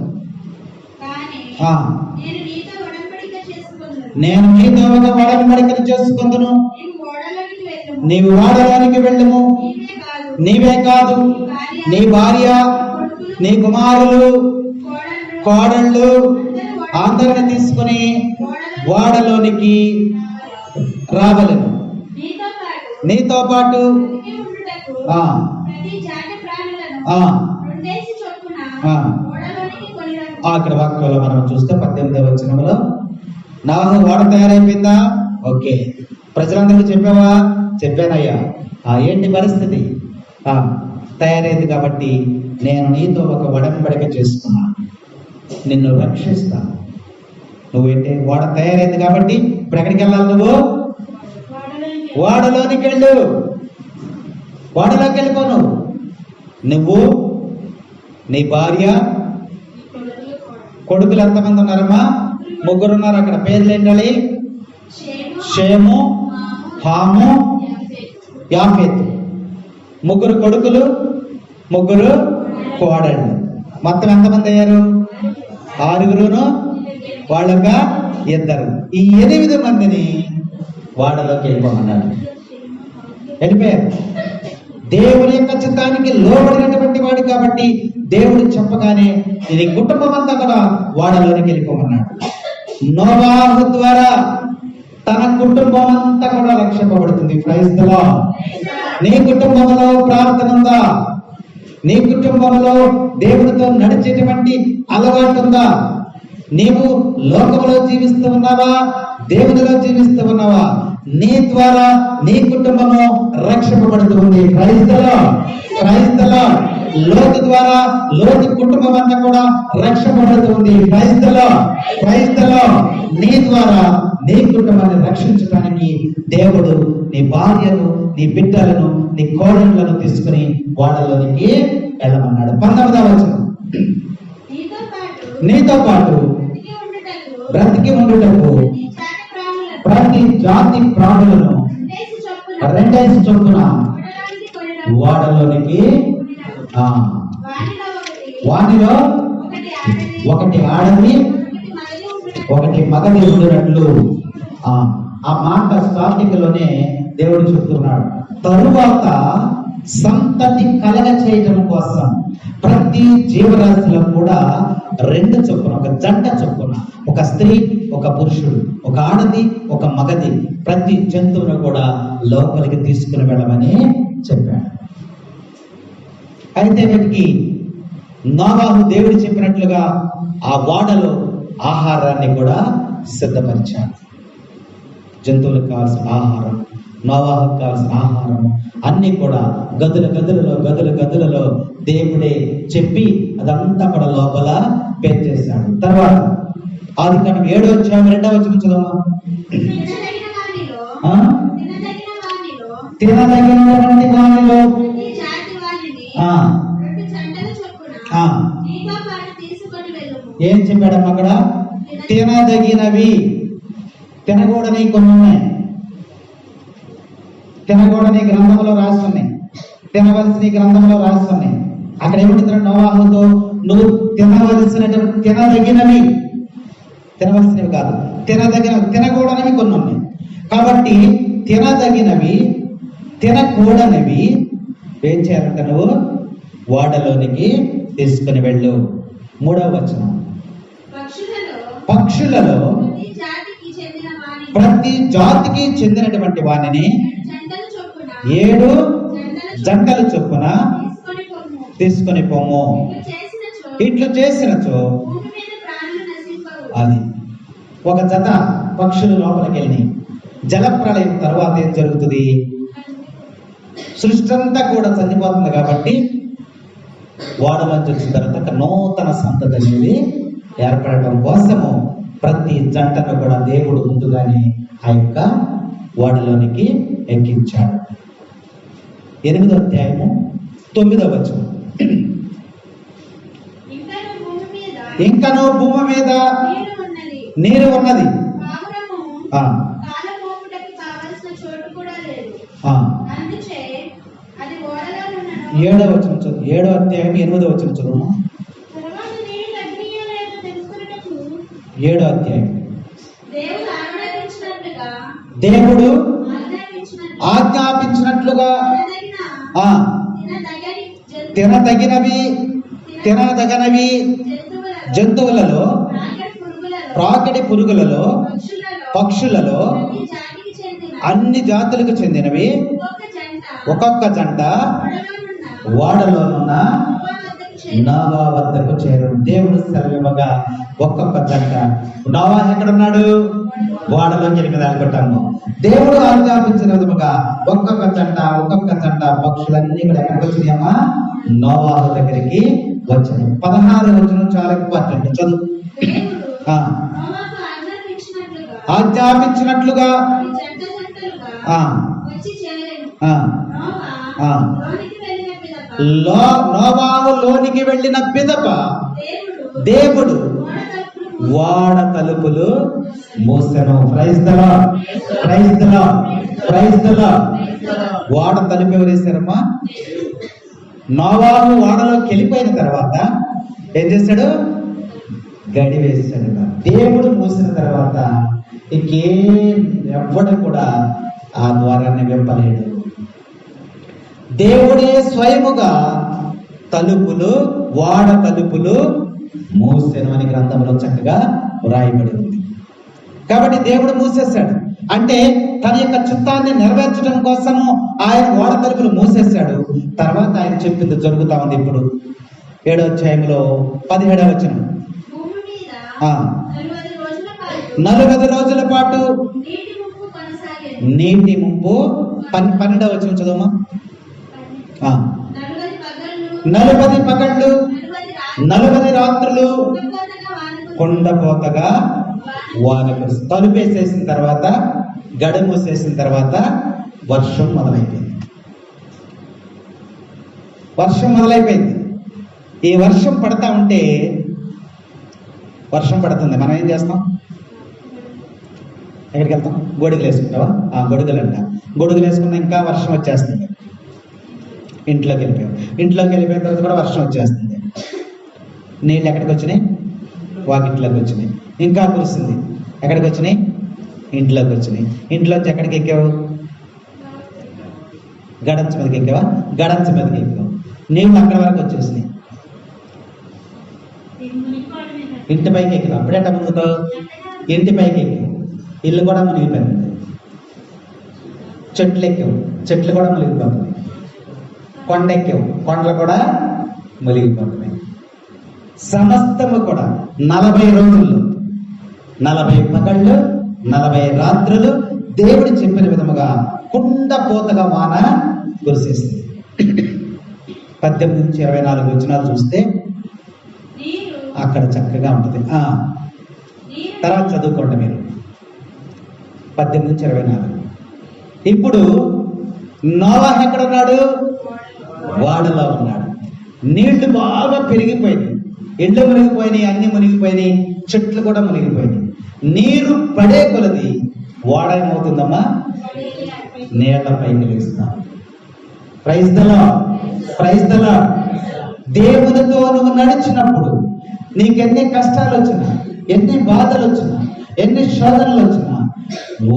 నేను నీతో ఒక ఒడంబడికను చేసుకుందును, నీవు ఓడలోనికి వెళ్ళుము, నీవే కాదు నీ భార్య, నీ కుమారులు కోడళ్ళు అందరిని తీసుకుని ఓడలోనికి రావలను. నీతో పాటు అక్కడ వాక్యంలో మనం చూస్తే 18వ వచనంలో నోవహు ఓడ తయారైపోయిందా? ఓకే. ప్రజలందరికీ చెప్పావా? చెప్పానయ్యా. ఏంటి పరిస్థితి? తయారైంది కాబట్టి నేను నీతో ఒక ఒడంబడిక చేసుకున్నా, నిన్ను రక్షిస్తాను. నువ్వేంటి? ఓడ తయారైంది కాబట్టి ఇప్పుడు ఎక్కడికి వెళ్ళాలి? నువ్వు ఓడలోనికి వెళ్ళు. ఓడలోకి వెళ్ళిపో. నువ్వు నీ భార్య కొడుకులు ఎంతమంది ఉన్నారమ్మా? 3 ఉన్నారు. అక్కడ పేర్లు ఏంటాలి? షేము, హాము, యాఫెతు. 3 కొడుకులు, 3 కోడళ్ళు. మొత్తం ఎంతమంది అయ్యారు? 6. వాళ్ళగా 2. ఈ 8 మందిని వాడలోకి వెళ్ళిపోమన్నాడు. వెళ్ళిపోయారు. దేవుని యొక్క చిత్తానికి లోబడినటువంటి వాడు కాబట్టి దేవుడు చెప్పగానే నీ కుటుంబం అంతా కూడా వాడలోనికి వెళ్ళిపోమన్నాడు. నోవాహు ద్వారా తన కుటుంబం అంతా కూడా రక్షింపబడుతుంది. Praise the Lord. నీ కుటుంబంలో ప్రార్థన ఉందా? నీ కుటుంబంలో దేవుడితో నడిచేటువంటి అలవాటు ఉందా? నీవు లోకంలో జీవిస్తూ ఉన్నావా? దేవునిలో జీవిస్తూ ఉన్నావా? నీ ద్వారా నీ కుటుంబము రక్షింపబడుతుంది. Praise the Lord. Praise the Lord. లోతు ద్వారా లోతు కుటుంబం అంతా కూడా రక్షింపబడుతుంది. Praise the Lord. Praise the Lord. నీ ద్వారా నీ కుటుంబాన్ని రక్షించడానికి దేవుడు నీ భార్యను, నీ బిడ్డలను, నీ కోడళ్లను తీసుకుని వాడలోనికి వెళ్ళమన్నాడు. 19వ వచనం. నీతో పాటు బ్రతికి ఉండుటకు ప్రతి జాతి ప్రాణులను 2 చొప్పున వాడలోనికి, వానిలో 1 ఆడది 1 మగది ఉండినట్లు. ఆ మాట స్టార్టింగ్ లోనే దేవుడు చెప్తున్నాడు. తరువాత సంతతి కలగ చేయడం కోసం ప్రతి జీవరాశిలో కూడా 2 చొప్పున, ఒక జంట చొప్పున, ఒక స్త్రీ, ఒక పురుషుడు, ఒక ఆడది, ఒక మగది, ప్రతి జంతువును కూడా లోపలికి తీసుకుని వెళ్ళమని చెప్పాడు. అయితే వీటికి నోవాహు దేవుడు చెప్పినట్లుగా ఆ వాడలో ఆహారాన్ని కూడా సిద్ధపరిచాడు. జంతువులకు కావాల్సిన ఆహారం, నోవాహుకు కావాల్సిన ఆహారం అన్ని కూడా గదులలో దేవుడే చెప్పి అదంతా కూడా లోపల పేర్చేశాడు. తర్వాత ఆదికాండం 7వ అధ్యాయం 2వ వచనం చదవమా. తినదగినటువంటి వానిలో ఏం చెప్పాడమ్మా అక్కడ? తినదగినవి. తినకూడని కొన్ని ఉన్నాయి. తినకూడని గ్రంథంలో రాసి ఉన్నాయి, తినవలసిన గ్రంథంలో రాసి ఉన్నాయి. అక్కడ ఏమంటున్నాడు నోవాహుతో? నువ్వు తినదగినవి, తినవలసినవి కాదు, తినకూడనివి కొన్ని ఉన్నాయి. కాబట్టి తినదగినవి, తినకూడనివి ఏం చేయాలంట? నువ్వు వాడలోనికి తీసుకుని వెళ్ళు. 3వ వచనం. పక్షులలో ప్రతి జాతికి చెందినటువంటి వానిని 7 జంటలు చొప్పున తీసుకొని పోము. ఇట్లు చేసినచో అది ఒక జత పక్షులు లోపలికి వెళ్ళి జలప్రళయం తర్వాత ఏం జరుగుతుంది? సృష్టి అంతా కూడా చనిపోతుంది. కాబట్టి వాడలోంచి వచ్చిన తర్వాత ఒక నూతన సంతతి అనేది ఏర్పడటం కోసము ప్రతి జంటను కూడా దేవుడు ముందుగానే ఆ యొక్క వాడలోనికి ఎక్కించాడు. 8వ అధ్యాయము 9వ వచనం. ఇంకను భూమి మీద నీరు ఉన్నది, 7వ వచనం చదువు. 7వ అధ్యాయం 8వ వచనం చదువు. 7వ అధ్యాయం. దేవుడు ఆజ్ఞాపించినట్లుగా తినదగినవి తినదగనవి జంతువులలో, ప్రాకటి పురుగులలో, పక్షులలో, అన్ని జాతులకు చెందినవి ఒక్కొక్క జంట ఓడలోనున్న నోవా వద్దకు చేరను. దేవుడు సెలవివ్వగా ఒక్కొక్క జంట. నోవా ఎక్కడున్నాడు? ఓడలోకి ఎనిమిది అనుకుంటాము. దేవుడు ఆజ్ఞాపించిన విధముగా ఒక్కొక్క జంట పక్షులన్నీ కూడా ఎక్కడికి వచ్చినాయమ్మా? నోవా దగ్గరికి వచ్చాయి. 16 వచనం చాలా ఇంపార్టెంట్, చదువు. ఆజ్ఞాపించినట్లుగా నోవాహు లోనికి వెళ్ళిన పిదప దేవుడు ఓడ తలుపులు మూసెను. Praise the Lord, praise the Lord, praise the Lord. ఓడ తలుపు ఎవరు వేశారమ్మా? నోవాహు ఓడలోకి వెళ్ళిపోయిన తర్వాత ఏం చేశాడు? గడి వేశాడు. దేవుడు మూసిన తర్వాత ఎవ్వడు కూడా ఆ ద్వారాన్ని విప్పలేడు. దేవుడే స్వయముగా తలుపులు, ఓడ తలుపులు మూసెను అని గ్రంథంలో చక్కగా వ్రాయబడి ఉంది. కాబట్టి దేవుడు మూసేశాడు అంటే తన యొక్క చిత్తాన్ని నెరవేర్చడం కోసము ఆయన ఓడ తలుపులు మూసేశాడు. తర్వాత ఆయన చెప్పింది జరుగుతా ఉంది. ఇప్పుడు 7వ అధ్యాయంలో 17వ వచనం, 40 రోజుల పాటు నీటి ముంపు. 12వ వచనం చదవమా. 40 పగళ్ళు 40 రాత్రులు కొండపోతగా వాన కురిసి, తలుపేసేసిన తర్వాత, గడ మూసేసిన తర్వాత వర్షం మొదలైపోయింది. ఈ వర్షం పడతా ఉంటే, వర్షం పడుతుంది, మనం ఏం చేస్తాం? ఎక్కడికి వెళ్తాం? గొడుగులు వేసుకుంటావా? గొడుగులు అంట. గొడుగులు వేసుకున్నా ఇంకా వర్షం వచ్చేస్తుంది. ఇంట్లోకి వెళ్ళిపోయిన తర్వాత కూడా వర్షం వచ్చేస్తుంది. నీళ్ళు ఎక్కడికి వచ్చినాయి? వాకిట్లోకి వచ్చినాయి. ఇంకా కురుస్తుంది. ఎక్కడికి వచ్చినాయి? ఇంట్లోకి వచ్చినాయి. ఇంట్లోంచి ఎక్కడికి ఎక్కావు? గడంచ మీదకి ఎక్కావా? గడంచ మీదకి ఎక్కావు. నీళ్ళు అక్కడ వరకు వచ్చేసినాయి. ఇంటి పైకి ఎక్కావు. అప్పుడేట మునుగుతావు? ఇంటి పైకి ఎక్కావు. ఇల్లు కూడా మునిగిపోయింది. చెట్లు ఎక్కావు. చెట్లు కూడా మునిగిపోతుంది. కొండ ఎక్కావు. కొండలు కూడా మునిగిపోతున్నాయి. సమస్తము కూడా 40 రోజుల్లో 40 పగళ్ళు 40 రాత్రులు దేవుడు చెప్పిన విధముగా కుండపోతగా వాన కురిసేసింది. 18 నుంచి 24 వచనాలు చూస్తే అక్కడ చక్కగా ఉంటుంది. తర్వాత చదువుకోండి మీరు. 18 నుంచి 24. ఇప్పుడు నోవాహు ఎక్కడ ఉన్నాడు? ఓడలో ఉన్నాడు. నీళ్లు బాగా పెరిగిపోయినాయి. ఇళ్ళు మునిగిపోయినాయి, అన్ని మునిగిపోయినాయి, చెట్లు కూడా మునిగిపోయినాయి. నీరు పడే కొలది ఓడ ఏమవుతుందమ్మా? నీళ్ల పైకి లేస్తాం. Praise the Lord, praise the Lord. దేవునితో నువ్వు నడిచినప్పుడు నీకెన్ని కష్టాలు వచ్చినా, ఎన్ని బాధలు వచ్చినా, ఎన్ని శోధనలు వచ్చినా,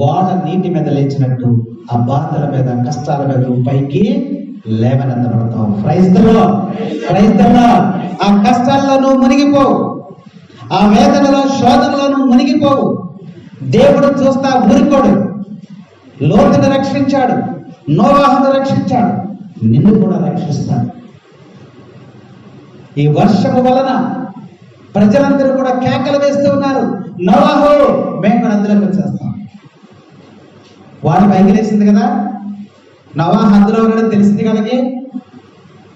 ఓడ నీటి మీద లేచినట్టు ఆ బాధల మీద, కష్టాల మీద పైకి లేవనెత్తబడతావు. Praise the Lord, praise the Lord. ఆ కష్టాల్లో నువ్వు మునిగిపోవు. ఆ వేదనలో, శోధనలో నువ్వు మునిగిపోవు. దేవుడు చూస్తా ఊరుకోడు. లోతును రక్షించాడు, నోవాహును రక్షించాడు, నిన్ను కూడా రక్షిస్తాడు. ఈ వర్షము వలన ప్రజలందరూ కూడా కేకలు వేస్తూ ఉన్నారు, నోవాహు మేము కూడా అందులోకి వచ్చేస్తాం. వాడు పైకి లేచింది కదా, నోవాహు అందులో ఉన్నాడని తెలిసింది కలకి,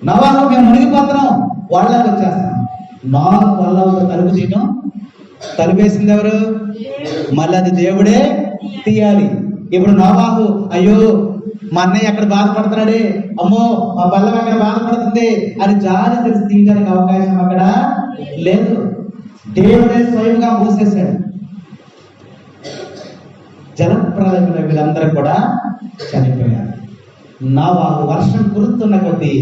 నోవాహు మేము మునిగిపోతున్నాం, వాళ్ళకి వచ్చేస్తాం. నోవాహు వల్ల తలుపు తీయడం, తలుపేసింది ఎవరు? మళ్ళీ అది దేవుడే తీయాలి. ఇప్పుడు నోవాహు అయ్యో మా అన్నయ్య అక్కడ బాధపడుతున్నాడే, అమ్మో మా పల్లెం అక్కడ బాధపడుతుంది అని జాలి తెలిసి తీయడానికి అవకాశం అక్కడ లేదు. దేవుడే స్వయంగా మూసేశాడు. జలప్రలయంలో వీళ్ళందరూ కూడా చనిపోయారు. నోవాహు వర్షం కురుస్తున్న కొద్దీ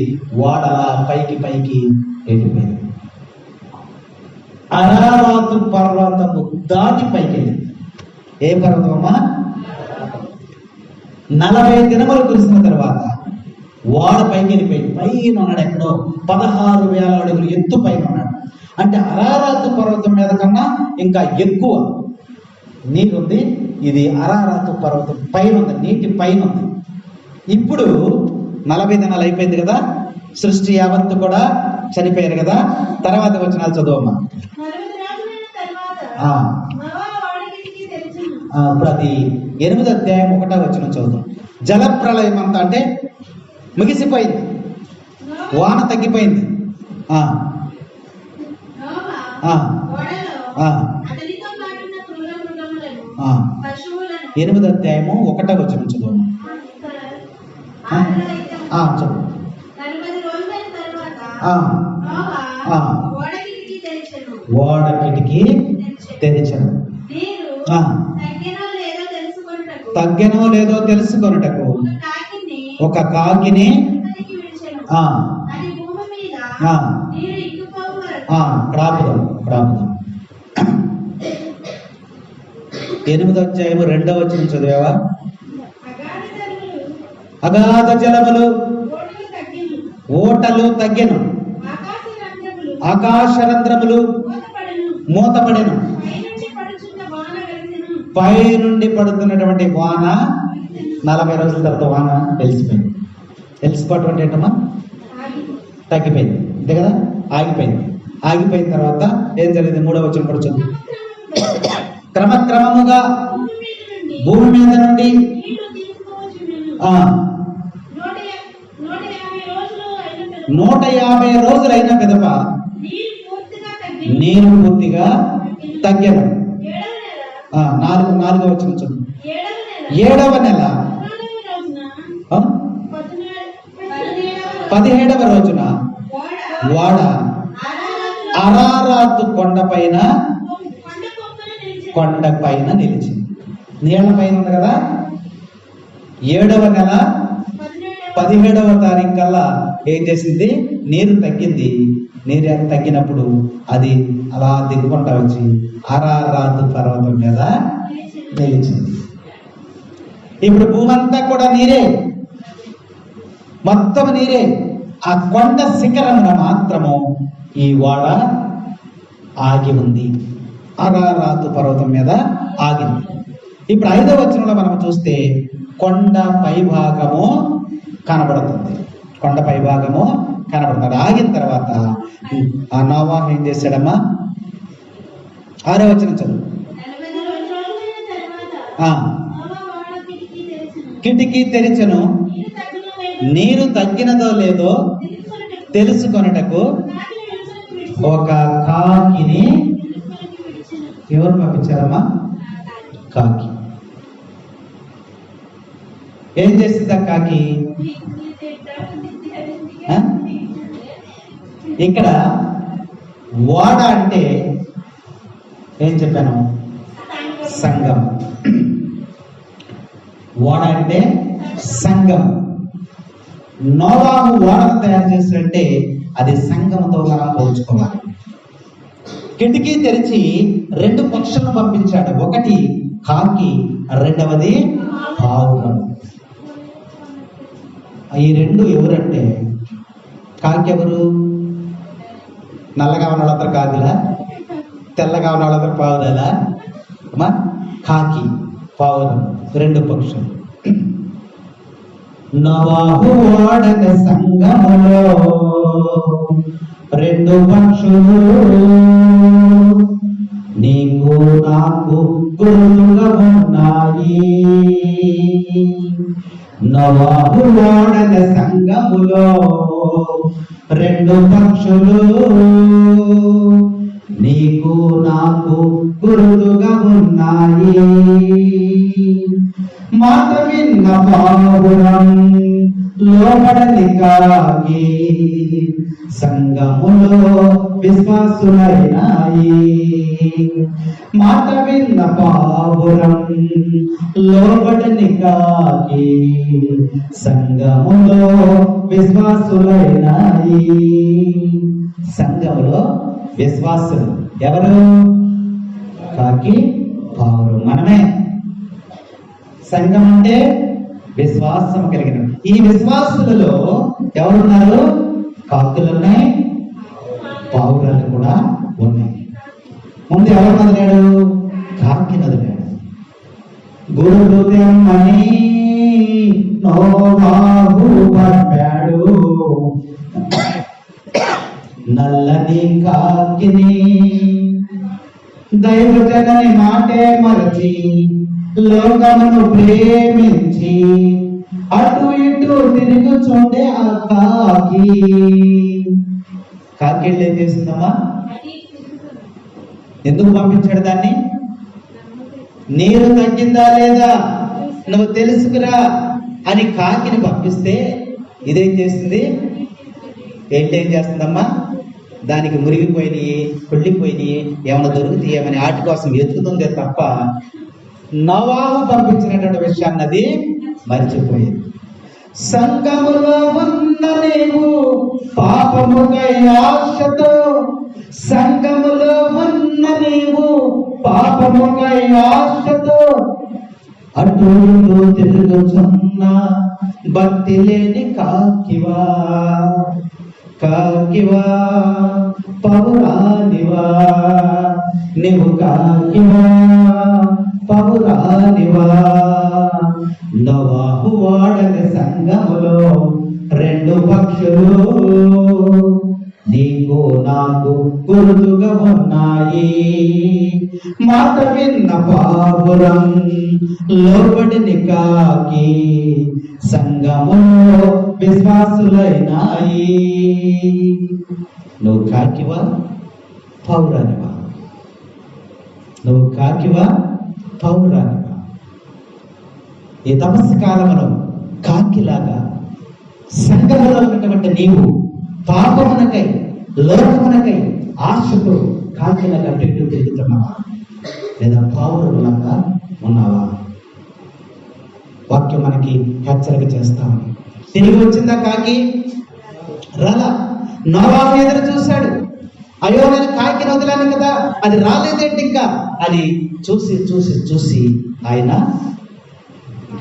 వాడ పైకి పైకి వెళ్ళిపోయింది. అరారాతు పర్వతము దాటి పైకి వెళ్ళింది. ఏ పర్వతమమ్మా? 40 దినములు కురిసిన తర్వాత వాడు పైకి వెళ్ళిపోయింది. పైన ఉన్నాడు, ఎక్కడో 16,000 అడుగులు ఎత్తు పైన ఉన్నాడు. అంటే అరారాతు పర్వతం మీద కన్నా ఇంకా ఎక్కువ నీరు ఉంది. ఇది అరారాతు పర్వతం పైన ఉంది, నీటి పైన ఉంది. ఇప్పుడు 40 దినాలు అయిపోయింది కదా, సృష్టి యావత్తు కూడా చనిపోయారు కదా. తర్వాత వచనాలు చదువమ్మా. ఇప్పుడు అది 8వ అధ్యాయం 1వ వచనం చదువుతాం. జలప్రళయం అంతా అంటే ముగిసిపోయింది, వాన తగ్గిపోయింది. 8వ అధ్యాయము 1వ వచనం చదువు. చదువు. ఓడ కిటికీ తెరిచెను. తగ్గెనో లేదో తెలుసుకొనుటకు ఒక కాకిని ప్రాపుదం. 8వ అధ్యాయము 2వ వచనం చదివావా? అగాధ జలములు ఓటలు తగ్గెను, ఆకాశరంధ్రములు మూతపడెను. పై నుండి పడుతున్నటువంటి వాన 40 రోజుల తర్వాత వాన తెలిసిపోయింది. తెలిసిపోవటం అంటే ఏంటమ్మా? తగ్గిపోయింది, అంతే కదా, ఆగిపోయింది. ఆగిపోయిన తర్వాత ఏం జరిగింది? 3వ వచనం కూడా చదువు. క్రమక్రమముగా భూమి మీద నుండి 150 రోజులైన పిదప నీరు పూర్తిగా తగ్గెను. 4వ వచనం చదువు. 7వ నెల 17వ రోజున వాడ అరారాతు కొండ పైన నిలిచింది. నీళ్ల పైన ఉంది కదా. 7వ నెల 17వ తారీఖు కల్లా ఏం చేసింది? నీరు తగ్గింది. నీరు తగ్గినప్పుడు అది అలా దిగుకుంటా వచ్చి అరారాతు పర్వతం మీద నిలిచింది. ఇప్పుడు భూమి అంతా కూడా నీరే, మొత్తం నీరే. ఆ కొండ శిఖరమున మాత్రము ఈ ఓడ ఆగి ఉంది, అరారాతు పర్వతం మీద ఆగింది. ఇప్పుడు 5వ వచనంలో మనం చూస్తే కొండ పైభాగము కనబడుతుంది. కొండ పైభాగము కనబడుతుంది. ఆగిన తర్వాత ఆ నోవాహు ఏం చేశాడమ్మా? 6వ వచనం చదువు. కిటికీ తెరిచెను, నీరు తగ్గినదో లేదో తెలుసుకొనుటకు ఒక కాకిని. ఎవరు పంపించారమ్మా? కాకి. ఏం చేసింది ఆ కాకి? ఇక్కడ ఓడ అంటే ఏం చెప్పాను? సంఘం. ఓడ అంటే సంఘం. నోవాహు ఓడను తయారు చేసినట్టే అది సంఘంతో మనం పోల్చుకోవాలి. కిటికీ తెరిచి 2 పక్షులను పంపించాడు. ఒకటి కాకి, రెండవది పావురం. ఈ 2 ఎవరంటే, కాకి ఎవరు? నల్లగా ఉన్న వాళ్ళందరూ కాకిలా, తెల్లగా ఉన్న వాళ్ళందరూ పావురాలా? కాకి, పావురం 2 పక్షులు. నోవాహు ఓడన సంగములో 2 పక్షులు నీకు నాకు గురువుగా ఉన్నాయి. నోవాహు ఓడన సంగములో 2 పక్షులు నీకు నాకు గురువుగా ఉన్నాయి. మాట విన్న పావురం లోబడని కాకి సంగములో విశ్వాసులైనాయి. మాట విన్న పావురం లోబడని కాకి సంగములో విశ్వాసులైనాయి. సంఘములో విశ్వాసులు ఎవరు? కాకి, పావురం. మనమే. సంఘం అంటే విశ్వాసం కలిగిన. ఈ విశ్వాసులలో ఎవరున్నారు? కాకులు ఉన్నాయి, పావురాలు కూడా ఉన్నాయి. ముందు ఎవరు వదిలాడు? కాకి వదిలాడు. గురుదేమని నోవాహు పంపాడు, నల్లని కాకిని దైవజనని మాటే మరచి లోకమును ప్రేమించి అటు ఇటు తిరుగుచుండే ఆ కాకి. కాకి ఏం చేసిందమ్మా? ఎందుకు పంపించాడు దాన్ని? నీరు తగ్గిందా లేదా నువ్వు తెలుసుకురా అని కాకిని పంపిస్తే ఇదేం చేస్తుంది? ఏంటేం చేస్తుందమ్మా? దానికి మురిగిపోయినాయి, కుళ్ళిపోయినాయి, ఏమైనా దొరుకుతాయేమని వాటి కోసం వెతుకుతుందే తప్ప నోవాహు పంపించినటువంటి విషయాన్ని అది మర్చిపోయింది. సంఘములో ఉన్న నీవు పాపముకై ఆశతో, సంఘములో ఉన్న నీవు పాపముకై ఆశతో అటు తిరుగుచున్న భక్తి లేని కాకివా, కాకివా పౌరానివా, నీవు కాకివా పౌరానివా. నోవాహు వాడని సంఘములో రెండు పక్షులు నీకు నాకు గుర్తుగా ఉన్నాయి. మాట విన్న పావురం, లోబడిని కాకి, సంఘములో విశ్వాసులైనాయి. నువ్వు కాకివా పౌరానివా? నువ్వు కాకివా పౌరానివా? ఈ తపస్సు కాలంలో కాకిలాగా సంఘములో ఉన్నటువంటి నీవు పాపమునకై లోకమునకై ఆశతో కాకిలాగా పెట్టు తిరుగుతున్నావా, లేదా పావురులాగా ఉన్నావా? వాక్యం మనకి హెచ్చరిక చేస్తాము. తిరిగి వచ్చిందా కాకి? రాలా. నోవాహు ఎదురు చూశాడు. అయ్యో నేను కాకిని వదిలాను కదా, అది రాలేదేంటి ఇంకా అని చూసి చూసి చూసి ఆయన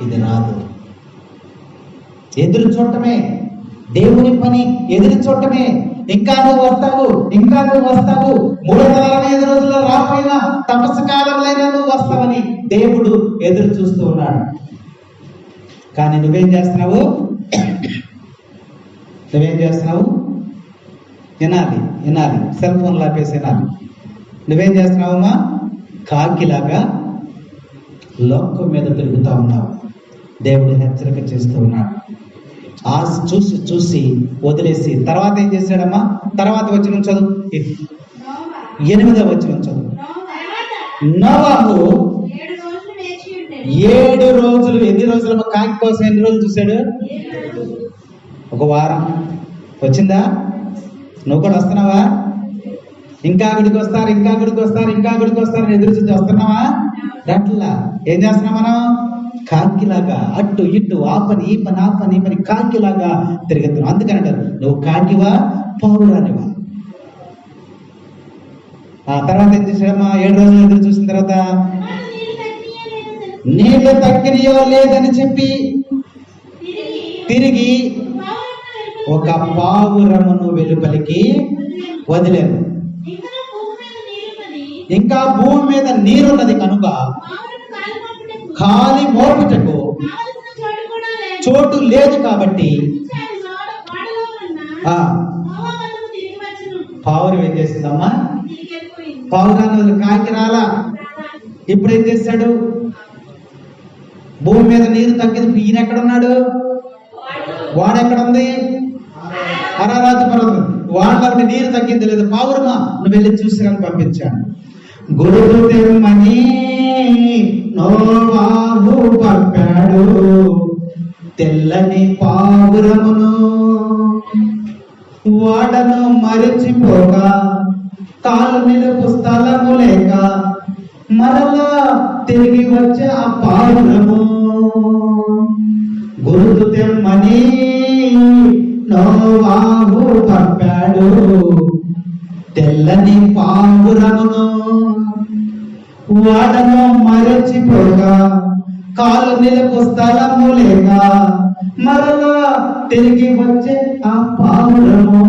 ఇది రాదు. ఎదురు చూడటమే దేవుని పని, ఎదురు చూడటమే. ఇంకా నువ్వు వస్తావు, ఇంకా నువ్వు వస్తావు, 365 రోజుల్లో రాపోయినా తపస్సు కాలంలో నువ్వు వస్తావని దేవుడు ఎదురు చూస్తూ ఉన్నాడు. కానీ నువ్వేం చేస్తున్నావు? నువ్వేం చేస్తున్నావు? వినాలి, వినాలి, సెల్ ఫోన్ లాపేసి వినాలి. నువ్వేం చేస్తున్నావమ్మా? కాకిలాగా లోకం మీద తిరుగుతా ఉన్నావు. దేవుడు హెచ్చరిక చేస్తూ ఉన్నాడు. ఆశ చూసి చూసి వదిలేసి తర్వాత ఏం చేశాడమ్మా? తర్వాత వచనం చదువు, 8వ వచనం చదువు. నోవాహు 7 రోజులు, ఎన్ని రోజులు కాకి కోసం ఎన్ని రోజులు చూశాడు? ఒక వారం. వచ్చిందా? నువ్వు కూడా వస్తున్నావా? ఇంకా గుడికి వస్తారు, ఇంకా గుడికి వస్తారు, ఇంకా గుడికి వస్తారు ఎదురు చూసి వస్తున్నావా? అట్లా ఏం చేస్తున్నాం మనం? కాకిలాగా అటు ఇటు ఆ పని ఈ పని ఆ పని ఈ పని కాకిలాగా తిరుగుతున్నావు. అందుకని అంటారు నువ్వు కాకివా పౌరానివా. ఆ తర్వాత ఏం చేశాడమ్మా? 7 రోజులు ఎదురు చూసిన తర్వాత నీళ్ళు తగ్గినయో లేదని చెప్పి తిరిగి ఒక పావురమును వెలుపలికి వదిలేదు. ఇంకా భూమి మీద నీరున్నది కనుక కాలి మోపుటకు చోటు లేదు కాబట్టి పావురం ఏం చేసిందమ్మా? పావురాన్ని కాకి రాలా. ఇప్పుడు ఏం చేశాడు? భూమి మీద నీరు తగ్గింది. ఈయన ఎక్కడున్నాడు? వాడెక్కడ ఉంది? అరారాజు పర్వతం. వాళ్ళకి నీరు తగ్గింది లేదు. పావురమా నువ్వు వెళ్ళి చూసిరని పంపించాడు. గురువు తెమ్మని నోవాహు పంపాడు, తెల్లని పావురమును వాడను మరిచిపోగా కాలు నిలుపు స్థలము లేక మరలా తిరిగి వచ్చే ఆ పావురము. గురువు తెమ్మని నోవాహు పంపాడు, తెల్లని పావురమును వాడను మరచిపోగా కాలు నిలకు స్థలము లేక మరలా తిరిగి వచ్చే ఆ పావురము.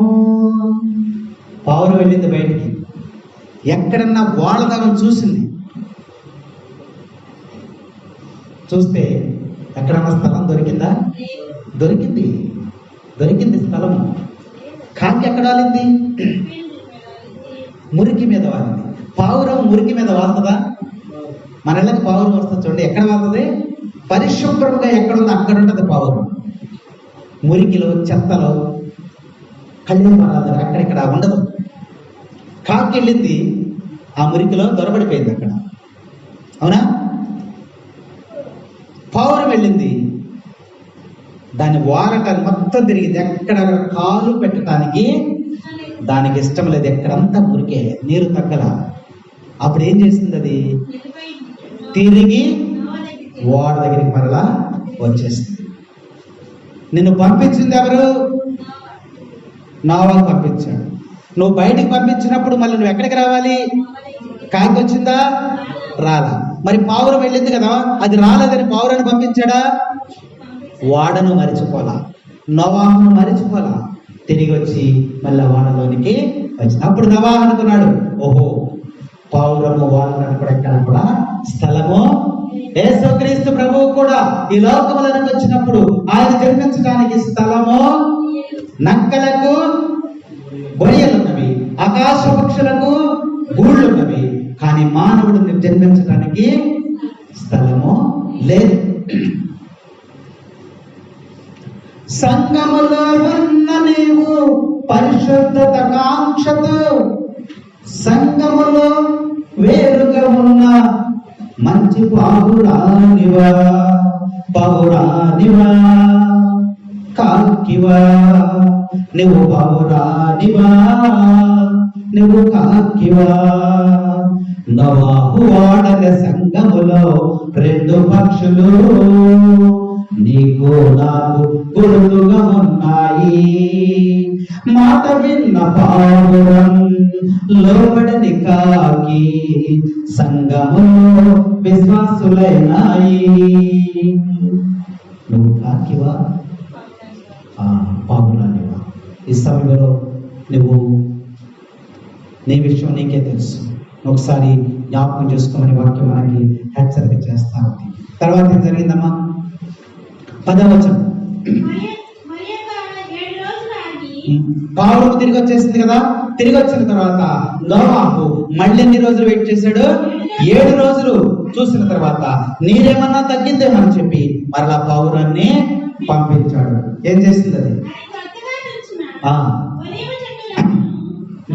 పావురం వెళ్ళింది బయటికి, ఎక్కడన్నా ఓడదనం చూసింది. చూస్తే ఎక్కడన్నా స్థలం దొరికిందా? దొరికింది స్థలము. కాకి ఎక్కడ వాలింది? మురికి మీద వాలింది. పావురం మురికి మీద వాళ్తుందా? మన ఇళ్ళకి పావురం వస్తుంది చూడండి, ఎక్కడ వాళ్తుంది? పరిశుభ్రంగా ఎక్కడుందో అక్కడ ఉంటుంది పావురం. మురికిలో, చెత్తలో, కళ్యాణ పడాలి అక్కడిక్కడ ఉండదు. కాకి వెళ్ళింది, ఆ మురికిలో దొరబడిపోయింది అక్కడ. అవునా? పావురం వెళ్ళింది, దాన్ని వారటానికి మొత్తం తిరిగింది. ఎక్కడ కాలు పెట్టడానికి దానికి ఇష్టం లేదు, ఎక్కడంతా మురికే, నీరు తగ్గల. అప్పుడు ఏం చేసింది? అది తిరిగి ఓడ దగ్గరికి మరలా వచ్చేసింది. నిన్ను పంపించింది ఎవరు? నోవహు పంపించాడు. నువ్వు బయటికి పంపించినప్పుడు మళ్ళీ నువ్వు ఎక్కడికి రావాలి? కాకి వచ్చిందా? రాలా. మరి పావురం వెళ్ళింది కదా, అది రాలేదని పావురాన్ని పంపించాడా? వాడను మరిచిపోలా, నోవహును మరిచిపోలా, తిరిగి వచ్చి మళ్ళీ వాడలోనికి వచ్చింది. అప్పుడు నోవహు అనుకున్నాడు, ఓహో పావురము వాడడానికి కూడా ఎక్కడ కూడా స్థలము. యేసుక్రీస్తు ప్రభువు కూడా ఈ లోకములకు వచ్చినప్పుడు ఆయన జన్మించడానికి స్థలము, నక్కలకు బొరియలున్నవి, ఆకాశ పక్షులకు గూళ్ళున్నవి, కానీ మానవుడిని జన్మించడానికి స్థలము లేదు. సంఘములో ఉన్న నీవు పరిశుద్ధత కాంక్షతో, సంఘములో వేరుగా ఉన్న మంచి పావురానివా, కాకివా, నువ్వు పావురానివా, నువ్వు కాకివా. నోవహు వాడల సంఘములో 2 పక్షులు నీకు నాకు గుర్తుగా ఉన్నాయి. మాట విన్న పావురం, లోబడని కాకి, సంఘములో విశ్వాసులైనాయి. నువ్వు కాకివా, పావురానివా? ఈ సమయంలో నువ్వు నీ విషయం నీకే తెలుసు. ఒకసారి జ్ఞాపకం చేసుకోమని వాక్యం మనకి హెచ్చరిక చేస్తా ఉంది. తర్వాత ఏం జరిగిందమ్మా? 10వ వచనం. పావురం తిరిగి వచ్చేసింది కదా. తిరిగి వచ్చిన తర్వాత నోవహు మళ్ళీ ఎన్ని రోజులు వెయిట్ చేశాడు? 7 రోజులు. చూసిన తర్వాత నీరేమన్నా తగ్గిందేమని చెప్పి మరలా పావురాన్ని పంపించాడు. ఏం చేసింది అది?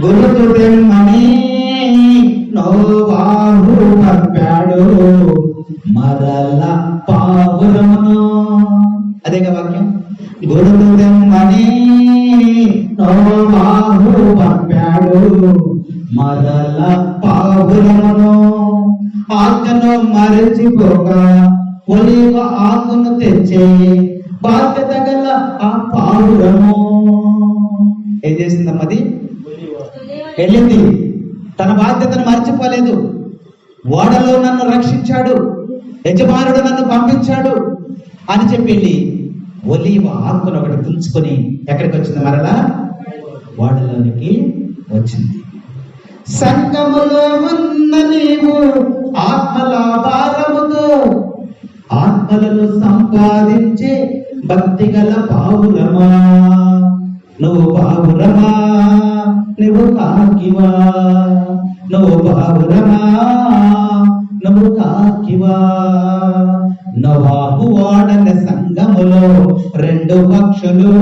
గురుతుమని నోవహు పంపాడు మరల పావురమును. అదేగా వాక్యం. గురుతుమని నోవహు పంపాడు మరల పావురమును. ఆజ్ఞను మరచిపోగా ఒలీవ ఆకును తెచ్చే బాధ్యత గల ఆ పావురము ఏం చేసిందమ్మా? అది వెళ్ళింది, తన బాధ్యతను మర్చిపోలేదు. ఓడలో నన్ను రక్షించాడు, యజమానుడు నన్ను పంపించాడు అని చెప్పి వెళ్ళి ఒలీవ ఆకును ఒకటి తుంచుకొని ఎక్కడికి వచ్చింది? మరలా ఓడలోనికి వచ్చింది. సంఘములో ఉన్న నీవు ఆత్మల భారముతో ఆత్మలను సంపాదించే భక్తి గల పావురమా, నువ్వు పావురమా, నువ్వు కాకివా, నువ్వు పావురమా, నువ్వు కాకివా. నోవహు వాడల సంఘములో 2 పక్షులు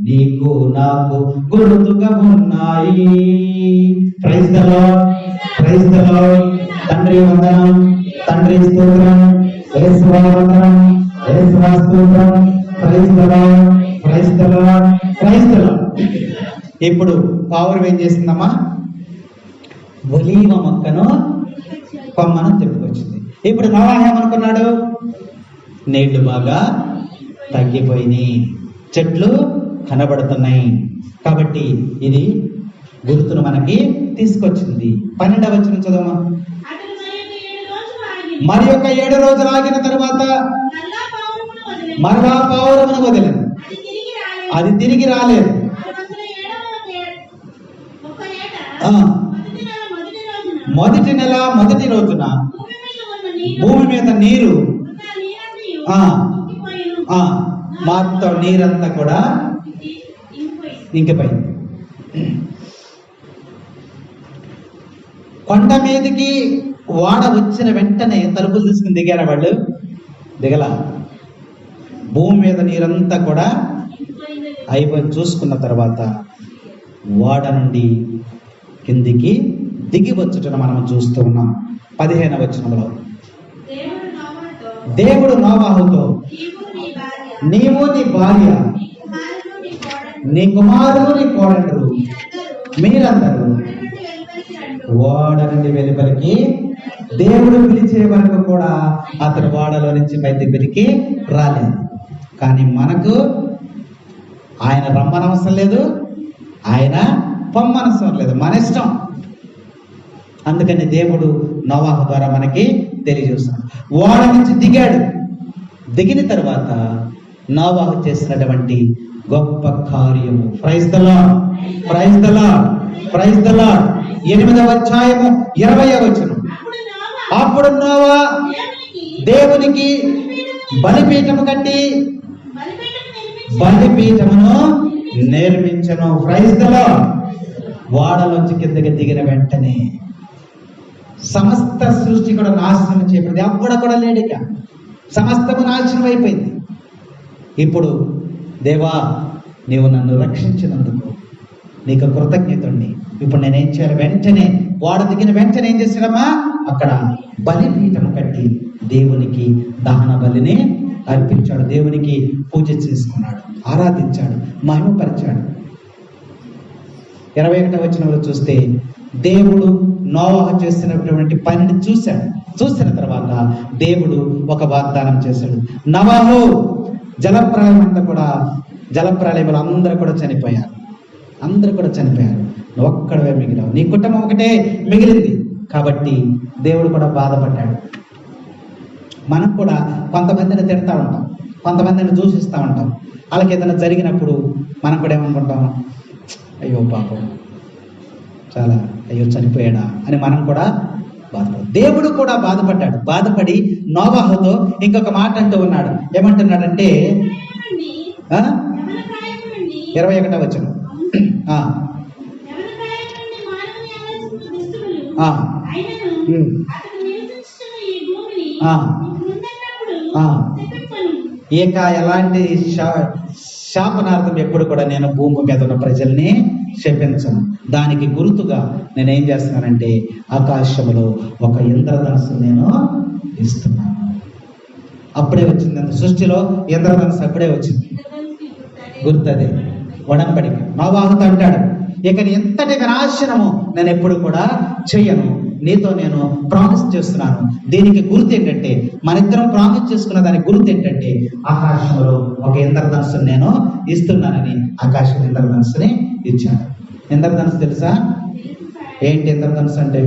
నీకు నాకు గుర్తుగా ఉన్నాయి. Praise the Lord, praise the Lord. తండ్రి వందనం, తండ్రి స్తోత్రం, యేసువా వందనం, యేసువా స్తోత్రం. Praise the Lord, praise the Lord, praise the Lord. ఇప్పుడు పావురం ఏం చేసిందమ్మా? ఒలీవ మొక్కను కొమ్మను తెప్పుకొచ్చింది. ఇప్పుడు నోవహు ఏమనుకున్నాడు? నీళ్లు బాగా తగ్గిపోయినాయి, చెట్లు కనబడుతున్నాయి కాబట్టి ఇది గుర్తును మనకి తీసుకొచ్చింది. 12వ వచనం చదవమా. మరి ఒక 7 రోజులు ఆగిన తర్వాత మరలా పావురమును వదిలిన. అది తిరిగి రాలేదు. మొదటి నెల మొదటి రోజున భూమి మీద నీరు మొత్తం నీరంతా కూడా ఇంకిపోయింది. కొండ మీదకి వాడ వచ్చిన వెంటనే తలుపులు తీసుకుని దిగారా వాళ్ళు? దిగల. భూమి మీద నీరంతా కూడా అయిపోయి చూసుకున్న తర్వాత వాడ నుండి కిందికి దిగి వచ్చుటను మనం చూస్తూ ఉన్నాం. 15వ వచనంలో దేవుడు నోవాహుతో, నీవు నీ భార్య, నీ కుమారులు, నీ కోడళ్ళు మీరందరూ ఓడ నుండి వెలుపలికి. దేవుడు పిలిచే వరకు కూడా అతను ఓడలో నుంచి బయటికి రాలేదు. కానీ మనకు ఆయన రమ్మనవసరం లేదు, ఆయన పొమ్మనవసరం లేదు, మన ఇష్టం. అందుకని దేవుడు నోవాహు ద్వారా మనకి తెలియజేస్తున్నాడు. ఓడ నుంచి దిగాడు. దిగిన తర్వాత నోవాహు చేసినటువంటి గొప్ప కార్యము, praise the Lord, praise the Lord, praise the Lord. 8వ అధ్యాయము 20వ వచనం. అప్పుడు నోవా దేవునికి బలిపీఠము కట్టి బలిపీఠమును నిర్మించను. Praise the Lord. వాడలోంచి కిందకి దిగిన వెంటనే సమస్త సృష్టి కూడా నాశనం చేయబడింది. అప్పుడు కూడా లేడిక సమస్తము నాశనం అయిపోయింది. ఇప్పుడు దేవా, నీవు నన్ను రక్షించినందుకు నీకు కృతజ్ఞతని. ఇప్పుడు నేనేం చేయాలి? వెంటనే వాడ దిగిన వెంటనే ఏం చేశాడమ్మా? అక్కడ బలిపీఠం కట్టి దేవునికి దహన బలిని అర్పించాడు. దేవునికి పూజ చేసుకున్నాడు, ఆరాధించాడు, మహిమపరిచాడు. 21వ వచనంలో చూస్తే దేవుడు నోవాహు చేసినటువంటి పనిని చూశాడు. చూసిన తర్వాత దేవుడు ఒక వాగ్దానం చేశాడు. నోవాహు, జలప్రళయం అంతా కూడా, జలప్రళయంలో అందరూ కూడా చనిపోయారు. అందరూ కూడా చనిపోయారు. నువ్వు ఒక్కడవే మిగిలావు, నీ కుటుంబం ఒకటే మిగిలింది. కాబట్టి దేవుడు కూడా బాధపడ్డాడు. మనం కూడా కొంతమందిని తిడతా ఉంటాం, కొంతమందిని దూషిస్తూ ఉంటాం. వాళ్ళకి ఏదైనా జరిగినప్పుడు మనం కూడా ఏమనుకుంటాం? అయ్యో పాపం, చాలా అయ్యో చనిపోయాడా అని మనం కూడా బాధపడు. దేవుడు కూడా బాధపడ్డాడు. బాధపడి నోవాహుతో ఇంకొక మాట అంటూ ఉన్నాడు. ఏమంటున్నాడంటే 21వ వచనం. ఇక ఎలాంటి శాపనార్థం ఎప్పుడు కూడా నేను భూమి మీద ఉన్న ప్రజల్ని శపించను. దానికి గుర్తుగా నేనేం చేస్తున్నానంటే ఆకాశంలో ఒక ఇంద్రధనుస్సు నేను ఇస్తున్నాను. అప్పుడే వచ్చింది అంత సృష్టిలో ఇంద్రధనుస్సు అప్పుడే వచ్చింది. గుర్తదే ఒడంబడిక. నోవాహుతో అంటాడు, ఇక ఎంతటి వినాశనము నేను ఎప్పుడు కూడా చెయ్యను, నీతో నేను ప్రామిస్ చేస్తున్నాను. దీనికి గుర్తు ఏంటంటే, మన ఇద్దరం ప్రామిస్ చేసుకున్న దానికి గుర్తు ఏంటంటే, ఆకాశంలో ఒక ఇంద్రధనుస్సుని నేను ఇస్తున్నానని ఆకాశం ఇంద్రధనుస్సుని ఇచ్చాడు. ఇంద్రధనుస్సు తెలుసా? ఏంటి ఇంద్రధనుస్సు అంటే?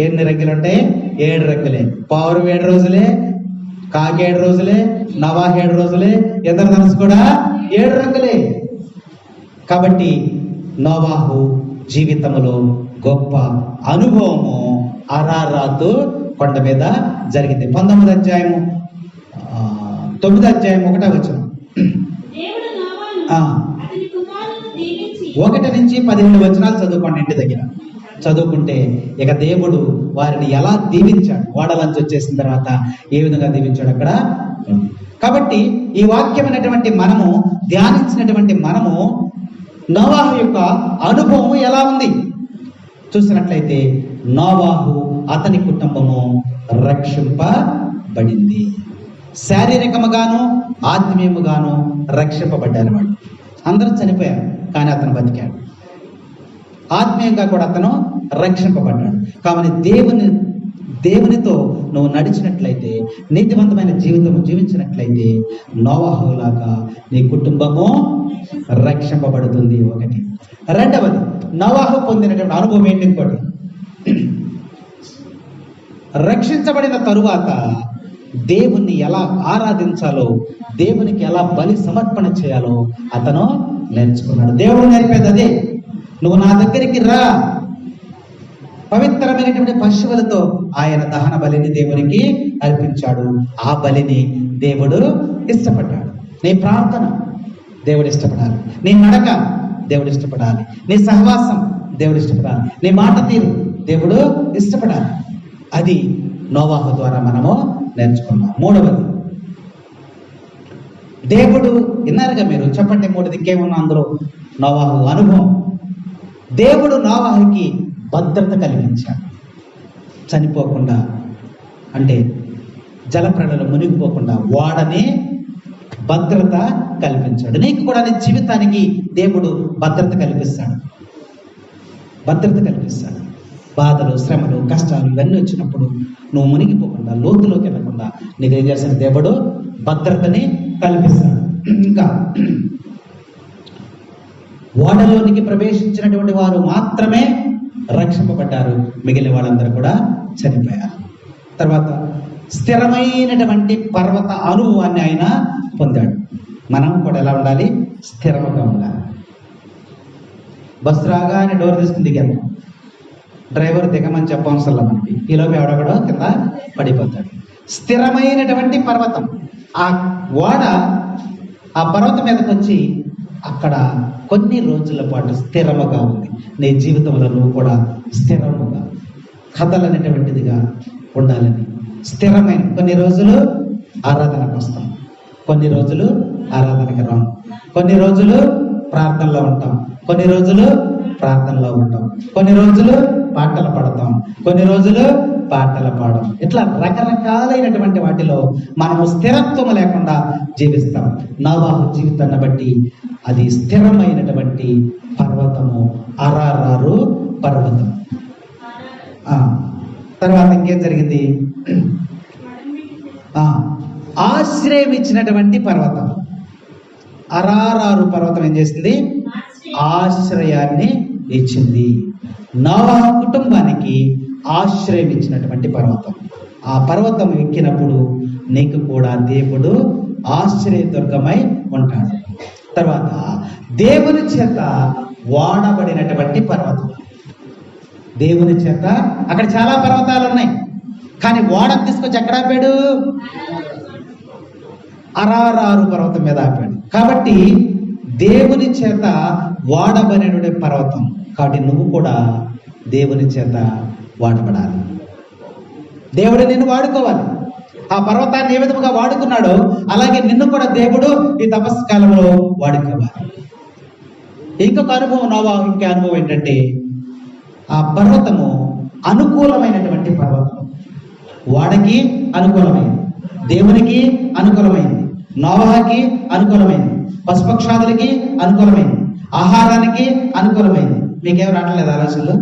ఎన్ని రెక్కలు ఉంటాయి? 7 రెక్కలే. పావురం 7 రోజులే, కాకి 7 రోజులే, నోవాహు 7 రోజులే, ఇంద్రధనుస్సు కూడా 7 రెక్కలే. కాబట్టి నోవాహు జీవితంలో గొప్ప అనుభవము అరారాతు కొండ మీద జరిగింది. 19వ అధ్యాయము 9వ అధ్యాయం 1వ వచనం. 1 నుంచి 15 వచనాలు చదువుకోండి ఇంటి దగ్గర. చదువుకుంటే ఇక దేవుడు వారిని ఎలా దీవించాడు, వాడలంచి వచ్చేసిన తర్వాత ఏ విధంగా దీవించాడు అక్కడ. కాబట్టి ఈ వాక్యమైనటువంటి మనము ధ్యానించినటువంటి మనము నోవాహు యొక్క అనుభవం ఎలా ఉంది చూసినట్లయితే, నోవాహు అతని కుటుంబము రక్షింపబడింది. శారీరకముగాను ఆత్మీయముగాను రక్షింపబడ్డారు. వాళ్ళు అందరూ చనిపోయారు, కానీ అతను బతికాడు. ఆత్మీయంగా కూడా అతను రక్షింపబడ్డాడు. కాబట్టి దేవునితో నువ్వు నడిచినట్లయితే, నీతివంతమైన జీవితం జీవించినట్లయితే నోవాహులాగా నీ కుటుంబము రక్షింపబడుతుంది. ఒకటి. రెండవది, నోవాహు పొందినటువంటి అనుభవం ఏంటి? ఇంకోటి, రక్షించబడిన తరువాత దేవుణ్ణి ఎలా ఆరాధించాలో, దేవునికి ఎలా బలి సమర్పణ చేయాలో అతను నేర్చుకున్నాడు. దేవుడు నేర్పేది అదే. నువ్వు నా దగ్గరికి రా, పవిత్రమైనటువంటి పశువులతో ఆయన దహన బలిని దేవునికి అర్పించాడు. ఆ బలిని దేవుడు ఇష్టపడ్డాడు. నీ ప్రార్థన దేవుడు ఇష్టపడాలి, నీ నడక దేవుడు ఇష్టపడాలి, నీ సహవాసం దేవుడు ఇష్టపడాలి, నీ మాట తీరు దేవుడు ఇష్టపడాలి. అది నోవాహు ద్వారా మనము నేర్చుకున్నాం. మూడవది, దేవుడు, విన్నారుగా మీరు, చెప్పండి మూడోది ఇంకేమున్నా అందులో? నోవాహు అనుభవం. దేవుడు నోవాహుకి భద్రత కలిగించాడు. చనిపోకుండా, అంటే జలప్రళయంలో మునిగిపోకుండా ఓడని భద్రత కల్పించాడు. నీకు కూడా నీ జీవితానికి దేవుడు భద్రత కల్పిస్తాడు. భద్రత కల్పిస్తాడు. బాధలు, శ్రమలు, కష్టాలు ఇవన్నీ వచ్చినప్పుడు నువ్వు మునిగిపోకుండా, లోతులోకి వెళ్ళకుండా నీకు ఏం చేస్తాడు? దేవుడు భద్రతని కల్పిస్తాడు. ఇంకా ఓడలోనికి ప్రవేశించినటువంటి వారు మాత్రమే రక్షింపబడ్డారు, మిగిలిన వాళ్ళందరూ కూడా చనిపోయారు. తర్వాత స్థిరమైనటువంటి పర్వత అనుభవాన్ని ఆయన పొందాడు. మనం కూడా ఎలా ఉండాలి? స్థిరంగా ఉండాలి. బస్సు రాగానే డోర్ తీసుకుని దిగాము, డ్రైవర్ దిగమని చెప్పవసరం మనకి. ఈలోపు ఎవడొకడో కింద పడిపోతాడు. స్థిరమైనటువంటి పర్వతం. ఆ ఓడ ఆ పర్వతం మీదకి వచ్చి అక్కడ కొన్ని రోజుల పాటు స్థిరముగా ఉంది. నీ జీవితంలో నువ్వు కూడా స్థిరముగా, కథలనేటువంటిదిగా ఉండాలని, స్థిరమైన కొన్ని రోజులు ఆరాధనకు వస్తాం, కొన్ని రోజులు ఆరాధనకి రాం, కొన్ని రోజులు ప్రార్థనలో ఉంటాం, కొన్ని రోజులు ప్రార్థనలో ఉంటాం, కొన్ని రోజులు పాటలు పాడతాం, కొన్ని రోజులు పాటలు పాడడం. ఇట్లా రకరకాలైనటువంటి వాటిలో మనము స్థిరత్వం లేకుండా జీవిస్తాం. నోవాహు జీవితాన్ని బట్టి అది స్థిరమైనటువంటి పర్వతము, అరారారు పర్వతం. తర్వాత ఇంకేం జరిగింది? ఆశ్రయం ఇచ్చినటువంటి పర్వతం. అరారారు పర్వతం ఏం చేసింది? ఆశ్రయాన్ని ఇచ్చింది. నోవాహు కుటుంబానికి ఆశ్రయం ఇచ్చినటువంటి పర్వతం. ఆ పర్వతం ఎక్కినప్పుడు నీకు కూడా దేవుడు ఆశ్రయదుర్గమై ఉంటాడు. తర్వాత దేవుని చేత వాడబడినటువంటి పర్వతం. దేవుని చేత, అక్కడ చాలా పర్వతాలు ఉన్నాయి, కానీ ఓడను తీసుకొచ్చి ఎక్కడ ఆపాడు? అరారారు పర్వతం మీద ఆపాడు. కాబట్టి దేవుని చేత వాడబడిన పర్వతం. కాబట్టి నువ్వు కూడా దేవుని చేత వాడబడాలి. దేవుడు నిన్ను వాడుకోవాలి. ఆ పర్వతాన్ని ఏ విధముగా వాడుకున్నాడో అలాగే నిన్ను కూడా దేవుడు ఈ తపస్సు కాలంలో వాడుకోవాలి. ఇంకొక అనుభవం, నోవాహు ఇంకే అనుభవం ఏంటంటే, ఆ పర్వతము అనుకూలమైనటువంటి పర్వతం. వాడకి అనుకూలమైంది, దేవునికి అనుకూలమైంది, నోవాహుకి అనుకూలమైంది, పశుపక్షాదులకి అనుకూలమైంది, ఆహారానికి అనుకూలమైంది. మీకేం రావట్లేదు ఆలోచనలు?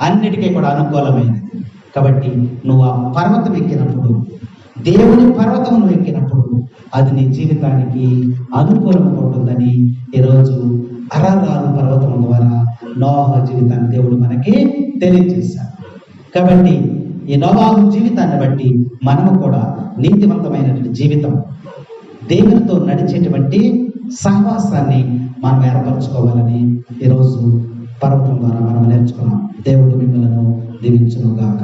అన్నిటికీ కూడా అనుకూలమైనది. కాబట్టి నువ్వు ఆ పర్వతం ఎక్కినప్పుడు, దేవుని పర్వతం నువ్వు ఎక్కినప్పుడు అది నీ జీవితానికి అనుకూలంగా ఉంటుందని ఈరోజు అరారారు పర్వతం ద్వారా నోవాహు జీవితాన్ని దేవుడు మనకి తెలియజేశాడు. కాబట్టి ఈ నోవాహు జీవితాన్ని బట్టి మనము కూడా నీతివంతమైనటువంటి జీవితం, దేవునితో నడిచేటువంటి సహవాసాన్ని మనం ఏర్పరచుకోవాలని ఈరోజు పర్వతం ద్వారా మనం నేర్చుకున్నాం. దేవుడు మిమ్మల్ని దీవించును గాక.